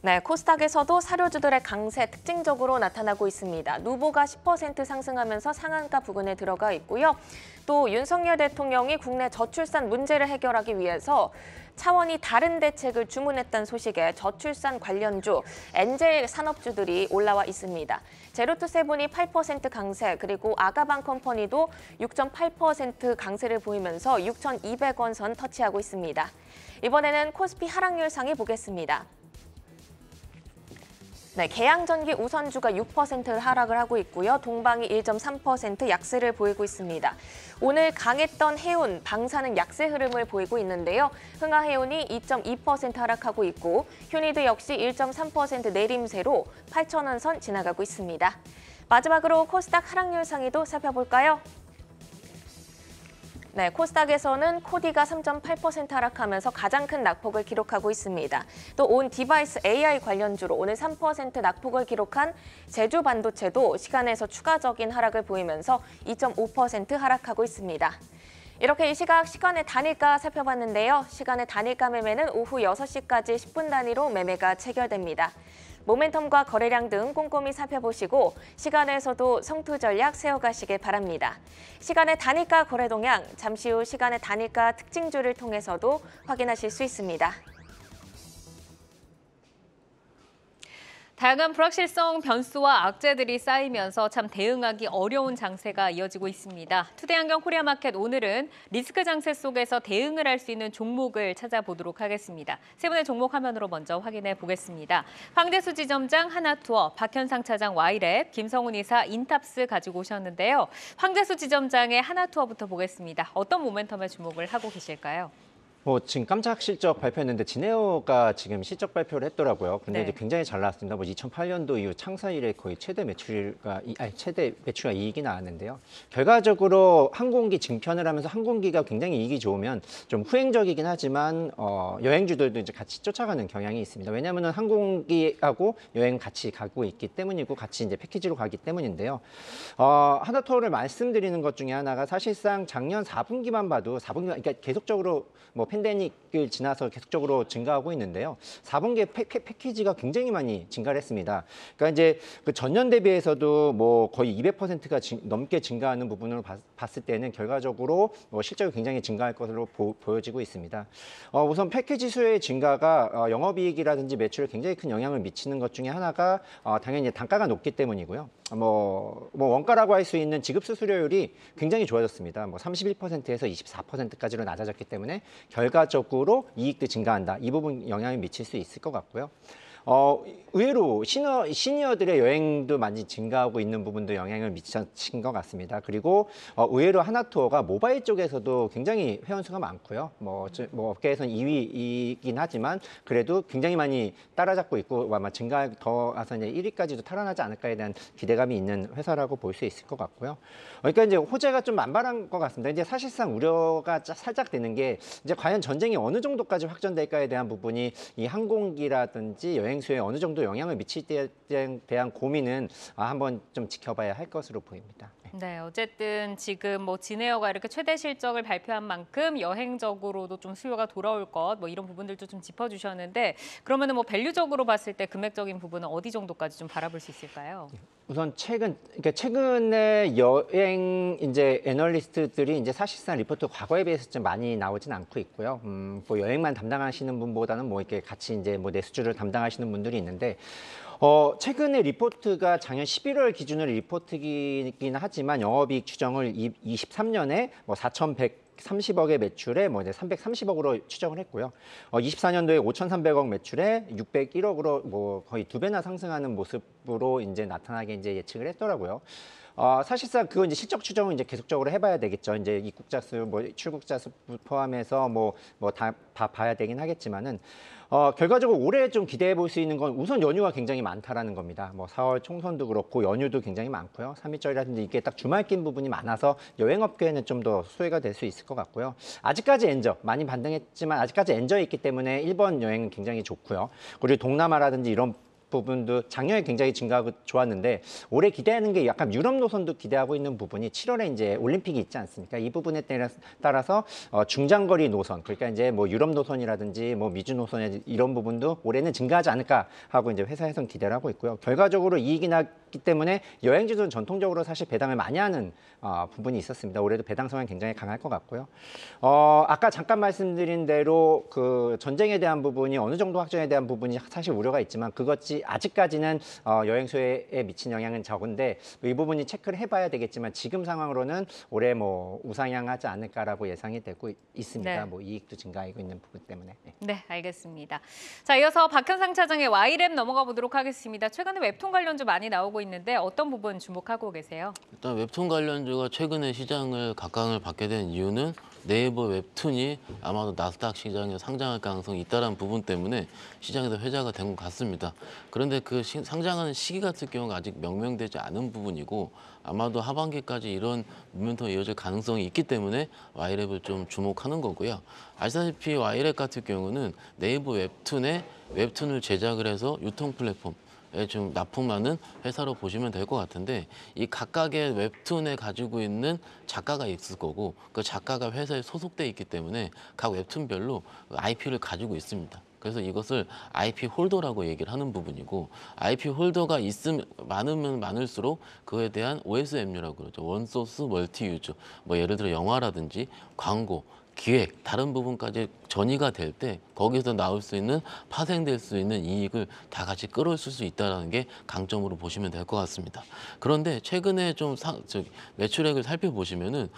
네, 코스닥에서도 사료주들의 강세 특징적으로 나타나고 있습니다. 누보가 10% 상승하면서 상한가 부근에 들어가 있고요. 또 윤석열 대통령이 국내 저출산 문제를 해결하기 위해서 차원이 다른 대책을 주문했다는 소식에 저출산 관련주, 엔젤 산업주들이 올라와 있습니다. 제로투세븐이 8% 강세, 그리고 아가방 컴퍼니도 6.8% 강세를 보이면서 6,200원 선 터치하고 있습니다. 이번에는 코스피 하락률 상위 보겠습니다. 네, 계양전기 우선주가 6% 하락을 하고 있고요. 동방이 1.3% 약세를 보이고 있습니다. 오늘 강했던 해운, 방사능 약세 흐름을 보이고 있는데요. 흥하해운이 2.2% 하락하고 있고 휴니드 역시 1.3% 내림세로 8,000원 선 지나가고 있습니다. 마지막으로 코스닥 하락률 상위도 살펴볼까요? 네, 코스닥에서는 코디가 3.8% 하락하면서 가장 큰 낙폭을 기록하고 있습니다. 또 온 디바이스 AI 관련주로 오늘 3% 낙폭을 기록한 제주반도체도 시간에서 추가적인 하락을 보이면서 2.5% 하락하고 있습니다. 이렇게 이 시각 시간의 단일가 살펴봤는데요. 시간의 단일가 매매는 오후 6시까지 10분 단위로 매매가 체결됩니다. 모멘텀과 거래량 등 꼼꼼히 살펴보시고 시간에서도 성투 전략 세워가시길 바랍니다. 시간의 단일가 거래 동향, 잠시 후 시간의 단일가 특징주를 통해서도 확인하실 수 있습니다. 다양한 불확실성 변수와 악재들이 쌓이면서 참 대응하기 어려운 장세가 이어지고 있습니다. 투데이안경 코리아마켓 오늘은 리스크 장세 속에서 대응을 할 수 있는 종목을 찾아보도록 하겠습니다. 세 분의 종목 화면으로 먼저 확인해 보겠습니다. 황대수 지점장 하나투어, 박현상 차장 와이랩, 김성훈 이사 인탑스 가지고 오셨는데요. 황대수 지점장의 하나투어부터 보겠습니다. 어떤 모멘텀에 주목을 하고 계실까요? 지금 깜짝 실적 발표했는데 진에어가 지금 실적 발표를 했더라고요. 근데 네. 이제 굉장히 잘 나왔습니다. 2008년도 이후 창사 이래 거의 최대 매출과 이익이 나왔는데요. 결과적으로 항공기 증편을 하면서 항공기가 굉장히 이익이 좋으면 좀 후행적이긴 하지만 여행주들도 이제 같이 쫓아가는 경향이 있습니다. 왜냐하면 항공기하고 여행 같이 가고 있기 때문이고 같이 이제 패키지로 가기 때문인데요. 하나투어를 말씀드리는 것 중에 하나가 사실상 작년 4분기만 봐도 4분기 그러니까 계속적으로 팬데믹을 지나서 계속적으로 증가하고 있는데요. 4분기에 패키지가 굉장히 많이 증가를 했습니다. 그러니까 이제 그 전년 대비해서도 거의 200%가 넘게 증가하는 부분으로 봤을 때는 결과적으로 실적이 굉장히 증가할 것으로 보여지고 있습니다. 우선 패키지 수의 증가가 영업이익이라든지 매출에 굉장히 큰 영향을 미치는 것 중에 하나가 당연히 단가가 높기 때문이고요. 원가라고 할 수 있는 지급 수수료율이 굉장히 좋아졌습니다. 31%에서 24%까지로 낮아졌기 때문에 결과적으로 이익도 증가한다. 이 부분 영향을 미칠 수 있을 것 같고요. 의외로 시니어들의 여행도 많이 증가하고 있는 부분도 영향을 미친 것 같습니다. 그리고 의외로 하나투어가 모바일 쪽에서도 굉장히 회원수가 많고요. 업계에서는 2위이긴 하지만 그래도 굉장히 많이 따라잡고 있고 아마 더 와서 이제 1위까지도 탈환하지 않을까에 대한 기대감이 있는 회사라고 볼 수 있을 것 같고요. 그러니까 이제 호재가 좀 만발한 것 같습니다. 이제 사실상 우려가 살짝 되는 게 이제 과연 전쟁이 어느 정도까지 확전될까에 대한 부분이 이 항공기라든지 여행수에 어느 정도 영향을 미칠 때에 대한 고민은 한번 좀 지켜봐야 할 것으로 보입니다. 네. 네, 어쨌든 지금 뭐 진에어가 이렇게 최대 실적을 발표한 만큼 여행적으로도 좀 수요가 돌아올 것, 뭐 이런 부분들도 좀 짚어주셨는데 그러면은 뭐 밸류적으로 봤을 때 금액적인 부분은 어디 정도까지 좀 바라볼 수 있을까요? 우선 최근에 여행 이제 애널리스트들이 이제 사실상 리포트 과거에 비해서 좀 많이 나오진 않고 있고요. 뭐 여행만 담당하시는 분보다는 뭐 이렇게 같이 이제 뭐 내수주를 담당하시는 분들이 있는데. 최근에 리포트가 작년 11월 기준으로 리포트이긴 하지만 영업이익 추정을 23년에 뭐 4,130억의 매출에 뭐 이제 330억으로 추정을 했고요. 24년도에 5,300억 매출에 601억으로 뭐 거의 2배나 상승하는 모습으로 이제 나타나게 이제 예측을 했더라고요. 사실상 그건 이제 실적 추정은 이제 계속적으로 해봐야 되겠죠. 이제 입국자 수, 뭐 출국자 수 포함해서 뭐 다 봐야 되긴 하겠지만은. 결과적으로 올해 좀 기대해 볼 수 있는 건 우선 연휴가 굉장히 많다라는 겁니다. 뭐 4월 총선도 그렇고 연휴도 굉장히 많고요. 3일절이라든지 이게 딱 주말 낀 부분이 많아서 여행업계에는 좀 더 수혜가 될 수 있을 것 같고요. 아직까지 엔저 많이 반등했지만 아직까지 엔저에 있기 때문에 일본 여행은 굉장히 좋고요. 그리고 동남아라든지 이런 부분도 작년에 굉장히 증가하고 좋았는데 올해 기대하는 게 약간 유럽 노선도 기대하고 있는 부분이 7월에 이제 올림픽이 있지 않습니까? 이 부분에 따라서 중장거리 노선, 그러니까 이제 뭐 유럽 노선이라든지 뭐 미주 노선 이런 부분도 올해는 증가하지 않을까 하고 이제 회사에서는 기대를 하고 있고요. 결과적으로 이익이 났기 때문에 여행지들은 전통적으로 사실 배당을 많이 하는 부분이 있었습니다. 올해도 배당 성향이 굉장히 강할 것 같고요. 아까 잠깐 말씀드린 대로 그 전쟁에 대한 부분이 어느 정도 확전에 대한 부분이 사실 우려가 있지만 그것이 아직까지는 여행 수혜에 미친 영향은 적은데 이 부분이 체크를 해봐야 되겠지만 지금 상황으로는 올해 뭐 우상향하지 않을까라고 예상이 되고 있습니다. 네. 뭐 이익도 증가하고 있는 부분 때문에. 네. 네, 알겠습니다. 자, 이어서 박현상 차장의 Y랩 넘어가 보도록 하겠습니다. 최근에 웹툰 관련주 많이 나오고 있는데 어떤 부분 주목하고 계세요? 일단 웹툰 관련주가 최근에 시장을 각광을 받게 된 이유는 네이버 웹툰이 아마도 나스닥 시장에 상장할 가능성이 있다는 부분 때문에 시장에서 회자가 된 것 같습니다. 그런데 그 상장하는 시기 같은 경우가 아직 명명되지 않은 부분이고 아마도 하반기까지 이런 모멘텀이 이어질 가능성이 있기 때문에 Y랩을 좀 주목하는 거고요. 아시다시피 Y랩 같은 경우는 네이버 웹툰을 제작을 해서 유통 플랫폼 좀 납품하는 회사로 보시면 될 것 같은데 이 각각의 웹툰에 가지고 있는 작가가 있을 거고 그 작가가 회사에 소속돼 있기 때문에 각 웹툰별로 IP를 가지고 있습니다. 그래서 이것을 IP 홀더라고 얘기를 하는 부분이고 IP 홀더가 많으면 많을수록 그에 대한 OSMU라고 그러죠. 원소스 멀티 유저. 뭐 예를 들어 영화라든지 광고, 기획, 다른 부분까지 전이가 될 때 거기서 나올 수 있는 파생될 수 있는 이익을 다 같이 끌어올 수 있다는 게 강점으로 보시면 될 것 같습니다. 그런데 최근에 좀 매출액을 살펴보시면은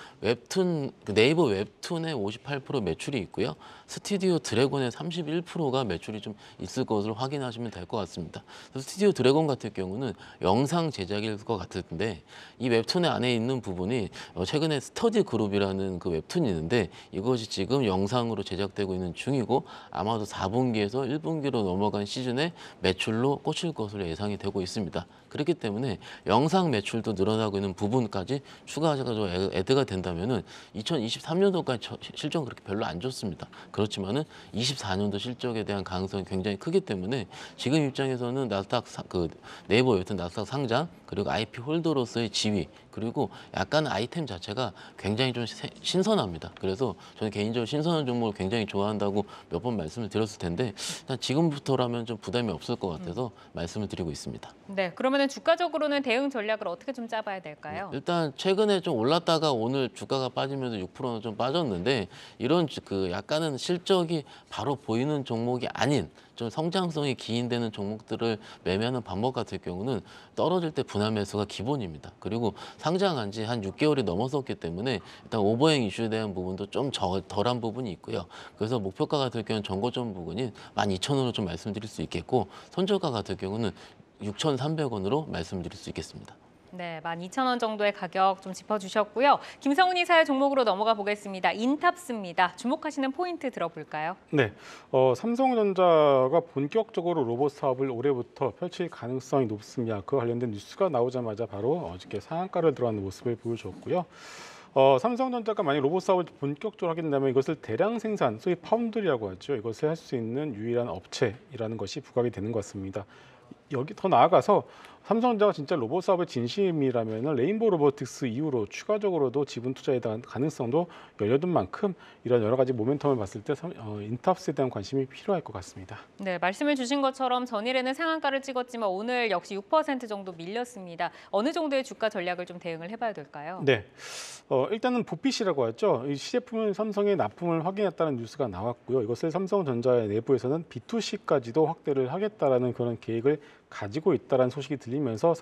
네이버 웹툰의 58% 매출이 있고요. 스튜디오 드래곤의 31%가 매출이 좀 있을 것으로 확인하시면 될 것 같습니다. 스튜디오 드래곤 같은 경우는 영상 제작일 것 같은데 이 웹툰의 안에 있는 부분이 최근에 스터디 그룹이라는 그 웹툰이 있는데 이것이 지금 영상으로 제작되고 있는 중이고 아마도 4분기에서 1분기로 넘어간 시즌에 매출로 꽂힐 것으로 예상이 되고 있습니다. 그렇기 때문에 영상 매출도 늘어나고 있는 부분까지 추가해가지고 애드가 된다면은 2023년도까지 실적은 그렇게 별로 안 좋습니다. 그렇지만은 24년도 실적에 대한 가능성이 굉장히 크기 때문에 지금 입장에서는 네이버 웹툰 나스닥 상장 그리고 IP 홀더로서의 지위 그리고 약간 아이템 자체가 굉장히 좀 신선합니다. 그래서 저는 개인적으로 신선한 종목을 굉장히 좋아한다고 몇 번 말씀을 드렸을 텐데 일단 지금부터라면 좀 부담이 없을 것 같아서 말씀을 드리고 있습니다. 네, 그러면은 주가적으로는 대응 전략을 어떻게 좀 짜봐야 될까요? 일단 최근에 좀 올랐다가 오늘 주가가 빠지면서 6%는 좀 빠졌는데 이런 그 약간은 실적이 바로 보이는 종목이 아닌 좀 성장성이 기인되는 종목들을 매매하는 방법 같은 경우는 떨어질 때 분할 매수가 기본입니다. 그리고 상장한 지 한 6개월이 넘어섰기 때문에 일단 오버행 이슈에 대한 부분도 좀 덜한 부분이 있고요. 그래서 목표가 같은 경우는 전고점 부분인 12,000원으로 좀 말씀드릴 수 있겠고 손절가 같은 경우는 6,300원으로 말씀드릴 수 있겠습니다. 네, 12,000원 정도의 가격 좀 짚어주셨고요. 김성훈 이사의 종목으로 넘어가 보겠습니다. 인탑스입니다. 주목하시는 포인트 들어볼까요? 네, 삼성전자가 본격적으로 로봇 사업을 올해부터 펼칠 가능성이 높습니다. 그와 관련된 뉴스가 나오자마자 바로 어저께 상한가를 들어가는 모습을 보여줬고요. 삼성전자가 만약 로봇 사업을 본격적으로 하게 된다면 이것을 대량 생산, 소위 파운드리라고 하죠. 이것을 할 수 있는 유일한 업체이라는 것이 부각이 되는 것 같습니다. 여기 더 나아가서 삼성전자가 진짜 로봇 사업의 진심이라면 레인보우 로보틱스 이후로 추가적으로도 지분 투자에 대한 가능성도 열려둔 만큼 이런 여러 가지 모멘텀을 봤을 때 인탑스에 대한 관심이 필요할 것 같습니다. 네, 말씀을 주신 것처럼 전일에는 상한가를 찍었지만 오늘 역시 6% 정도 밀렸습니다. 어느 정도의 주가 전략을 좀 대응을 해봐야 될까요? 네, 일단은 보핏이라고 하죠. 이 시제품은 삼성의 납품을 확인했다는 뉴스가 나왔고요. 이것을 삼성전자의 내부에서는 B2C까지도 확대를 하겠다라는 그런 계획을 가지고 있다는 소식이 들리면서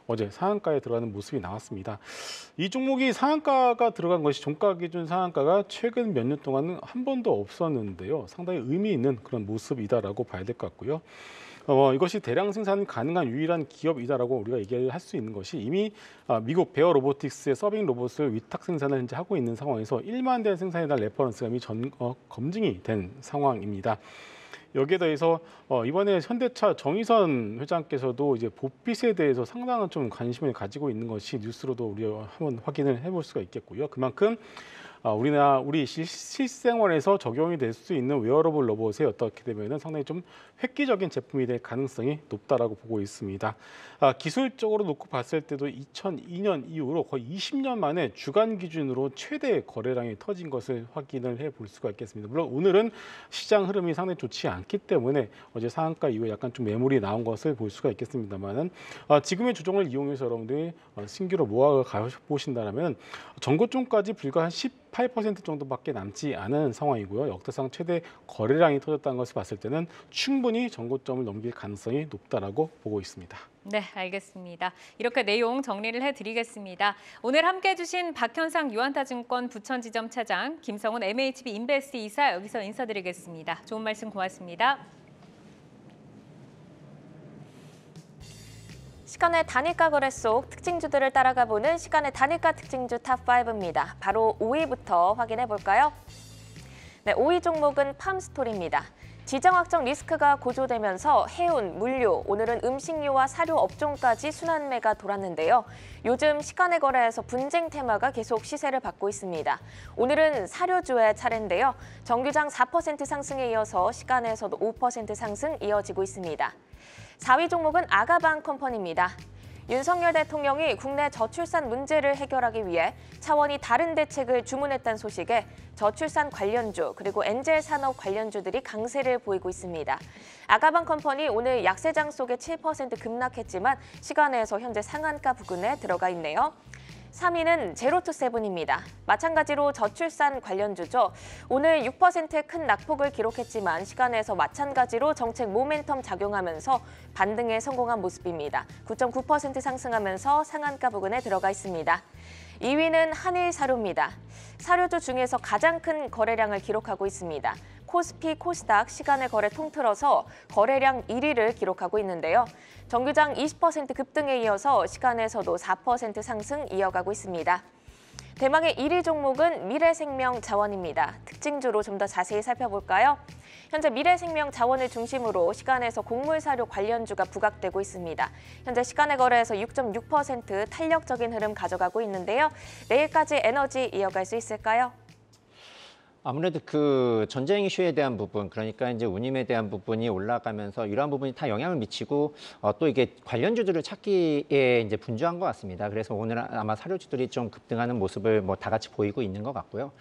어제 상한가에 들어가는 모습이 나왔습니다. 이 종목이 상한가가 들어간 것이 종가 기준 상한가가 최근 몇 년 동안은 한 번도 없었는데요. 상당히 의미 있는 그런 모습이다라고 봐야 될 것 같고요. 이것이 대량 생산 가능한 유일한 기업이다라고 우리가 얘기를 할 수 있는 것이 이미 미국 베어 로보틱스의 서빙 로봇을 위탁 생산을 현재 하고 있는 상황에서 1만 대 생산에 대한 레퍼런스가 이미 검증이 된 상황입니다. 여기에 더해서 이번에 현대차 정의선 회장께서도 이제 보핏에 대해서 상당한 좀 관심을 가지고 있는 것이 뉴스로도 우리가 한번 확인을 해볼 수가 있겠고요. 그만큼 우리 실생활에서 적용이 될 수 있는 웨어러블 로봇에 어떻게 되면은 상당히 좀 획기적인 제품이 될 가능성이 높다라고 보고 있습니다. 기술적으로 놓고 봤을 때도 2002년 이후로 거의 20년 만에 주간 기준으로 최대 거래량이 터진 것을 확인을 해볼 수가 있겠습니다. 물론 오늘은 시장 흐름이 상당히 좋지 않기 때문에 어제 상한가 이후에 약간 좀 매물이 나온 것을 볼 수가 있겠습니다만은 지금의 조정을 이용해서 여러분들이 신규로 모아가 가보신다면 전고점까지 불과 한 18% 정도밖에 남지 않은 상황이고요. 역대상 최대 거래량이 터졌다는 것을 봤을 때는 충분히 전고점을 넘길 가능성이 높다라고 보고 있습니다. 네, 알겠습니다. 이렇게 내용 정리를 해드리겠습니다. 오늘 함께해 주신 박현상 유한타증권 부천지점 차장, 김성훈 MHB 인베스트 이사 여기서 인사드리겠습니다. 좋은 말씀 고맙습니다. 시간의 단일가 거래 속 특징주들을 따라가 보는 시간의 단일가 특징주 탑5입니다. 바로 5위부터 확인해 볼까요? 네, 5위 종목은 팜스토리입니다. 지정 확정 리스크가 고조되면서 해운, 물류, 오늘은 음식료와 사료 업종까지 순환매가 돌았는데요. 요즘 시간의 거래에서 분쟁 테마가 계속 시세를 받고 있습니다. 오늘은 사료주의 차례인데요. 정규장 4% 상승에 이어서 시간에서도 5% 상승 이어지고 있습니다. 4위 종목은 아가방 컴퍼니입니다. 윤석열 대통령이 국내 저출산 문제를 해결하기 위해 차원이 다른 대책을 주문했다는 소식에 저출산 관련주 그리고 엔젤 산업 관련주들이 강세를 보이고 있습니다. 아가방 컴퍼니 오늘 약세장 속에 7% 급락했지만 시간에서 현재 상한가 부근에 들어가 있네요. 3위는 제로투세븐입니다. 마찬가지로 저출산 관련주죠. 오늘 6%의 큰 낙폭을 기록했지만 시간에서 마찬가지로 정책 모멘텀 작용하면서 반등에 성공한 모습입니다. 9.9% 상승하면서 상한가 부근에 들어가 있습니다. 2위는 한일사료입니다. 사료주 중에서 가장 큰 거래량을 기록하고 있습니다. 코스피, 코스닥 시간의 거래 통틀어서 거래량 1위를 기록하고 있는데요. 정규장 20% 급등에 이어서 시간에서도 4% 상승 이어가고 있습니다. 대망의 1위 종목은 미래생명자원입니다. 특징주로 좀 더 자세히 살펴볼까요? 현재 미래생명자원을 중심으로 시간에서 곡물사료 관련주가 부각되고 있습니다. 현재 시간의 거래에서 6.6% 탄력적인 흐름 가져가고 있는데요. 내일까지 에너지 이어갈 수 있을까요? 아무래도 그 전쟁 이슈에 대한 부분, 그러니까 이제 운임에 대한 부분이 올라가면서 이러한 부분이 다 영향을 미치고 또 이게 관련주들을 찾기에 이제 분주한 것 같습니다. 그래서 오늘 아마 사료주들이 좀 급등하는 모습을 뭐 다 같이 보이고 있는 것 같고요.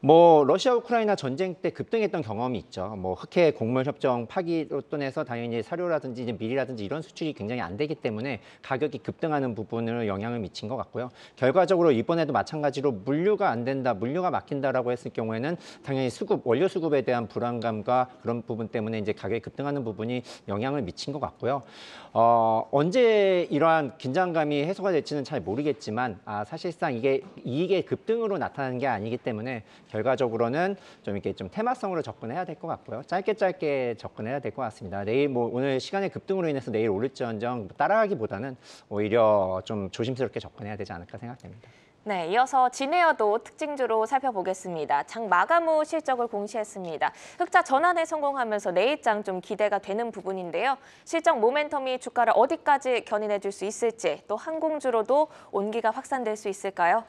뭐 러시아 우크라이나 전쟁 때 급등했던 경험이 있죠. 뭐 흑해 곡물 협정 파기로 인해서 당연히 사료라든지 이제 밀이라든지 이런 수출이 굉장히 안 되기 때문에 가격이 급등하는 부분을 영향을 미친 것 같고요. 결과적으로 이번에도 마찬가지로 물류가 안 된다, 물류가 막힌다라고 했을 경우에는 당연히 원료 수급에 대한 불안감과 그런 부분 때문에 이제 가격이 급등하는 부분이 영향을 미친 것 같고요. 언제 이러한 긴장감이 해소가 될지는 잘 모르겠지만 사실상 이게 이익의 급등으로 나타나는 게 아니기 때문에 결과적으로는 좀 이렇게 좀 테마성으로 접근해야 될 것 같고요. 짧게 접근해야 될 것 같습니다. 내일 뭐 오늘 시간의 급등으로 인해서 내일 오를지언정 따라가기보다는 오히려 좀 조심스럽게 접근해야 되지 않을까 생각됩니다. 네, 이어서 진에어도 특징주로 살펴보겠습니다. 장 마감 후 실적을 공시했습니다. 흑자 전환에 성공하면서 내일장 좀 기대가 되는 부분인데요. 실적 모멘텀이 주가를 어디까지 견인해줄 수 있을지, 또 항공주로도 온기가 확산될 수 있을까요?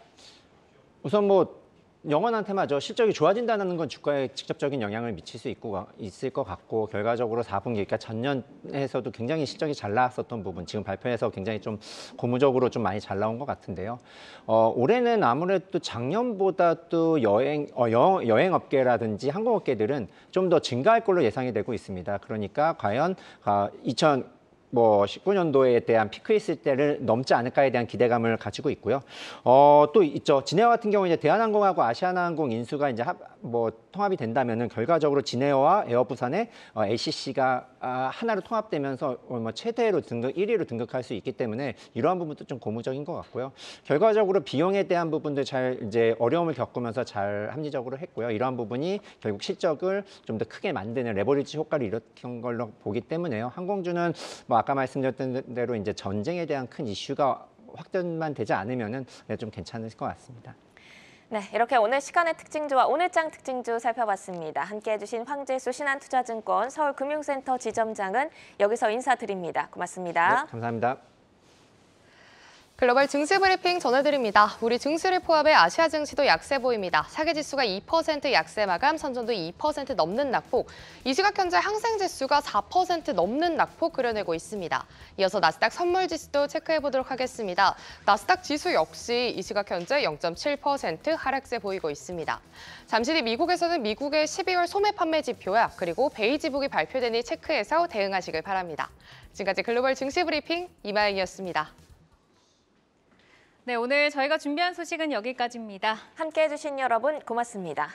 우선 뭐 영원한 테마죠. 실적이 좋아진다는 건 주가에 직접적인 영향을 미칠 수 있을 것 같고 결과적으로 4분기 그러니까 전년에서도 굉장히 실적이 잘 나왔었던 부분 지금 발표에서 굉장히 좀 고무적으로 좀 많이 잘 나온 것 같은데요. 올해는 아무래도 작년보다 또 여행업계라든지 항공업계들은 좀 더 증가할 걸로 예상이 되고 있습니다. 그러니까 과연 19년도에 대한 피크 있을 때를 넘지 않을까에 대한 기대감을 가지고 있고요. 또 있죠. 진에어 같은 경우 이제 대한항공하고 아시아나항공 인수가 이제 통합이 된다면은 결과적으로 진에어와 에어부산의 LCC가 하나로 통합되면서 최대로 1위로 등극할 수 있기 때문에 이러한 부분도 좀 고무적인 것 같고요. 결과적으로 비용에 대한 부분도 잘 이제 어려움을 겪으면서 잘 합리적으로 했고요. 이러한 부분이 결국 실적을 좀 더 크게 만드는 레버리지 효과를 일으킨 걸로 보기 때문에요. 항공주는 아까 말씀드렸던 대로 이제 전쟁에 대한 큰 이슈가 확전만 되지 않으면은 좀 괜찮을 것 같습니다. 네, 이렇게 오늘 시간의 특징주와 오늘장 특징주 살펴봤습니다. 함께해 주신 황재수 신한투자증권 서울금융센터 지점장은 여기서 인사드립니다. 고맙습니다. 네, 감사합니다. 글로벌 증시 브리핑 전해드립니다. 우리 증시를 포함해 아시아 증시도 약세 보입니다. 사계지수가 2% 약세 마감, 선전도 2% 넘는 낙폭, 이 시각 현재 항생지수가 4% 넘는 낙폭 그려내고 있습니다. 이어서 나스닥 선물지수도 체크해보도록 하겠습니다. 나스닥 지수 역시 이 시각 현재 0.7% 하락세 보이고 있습니다. 잠시 뒤 미국에서는 미국의 12월 소매 판매 지표야 그리고 베이지북이 발표되니 체크해서 대응하시길 바랍니다. 지금까지 글로벌 증시 브리핑 이마영이었습니다. 네, 오늘 저희가 준비한 소식은 여기까지입니다. 함께해 주신 여러분 고맙습니다.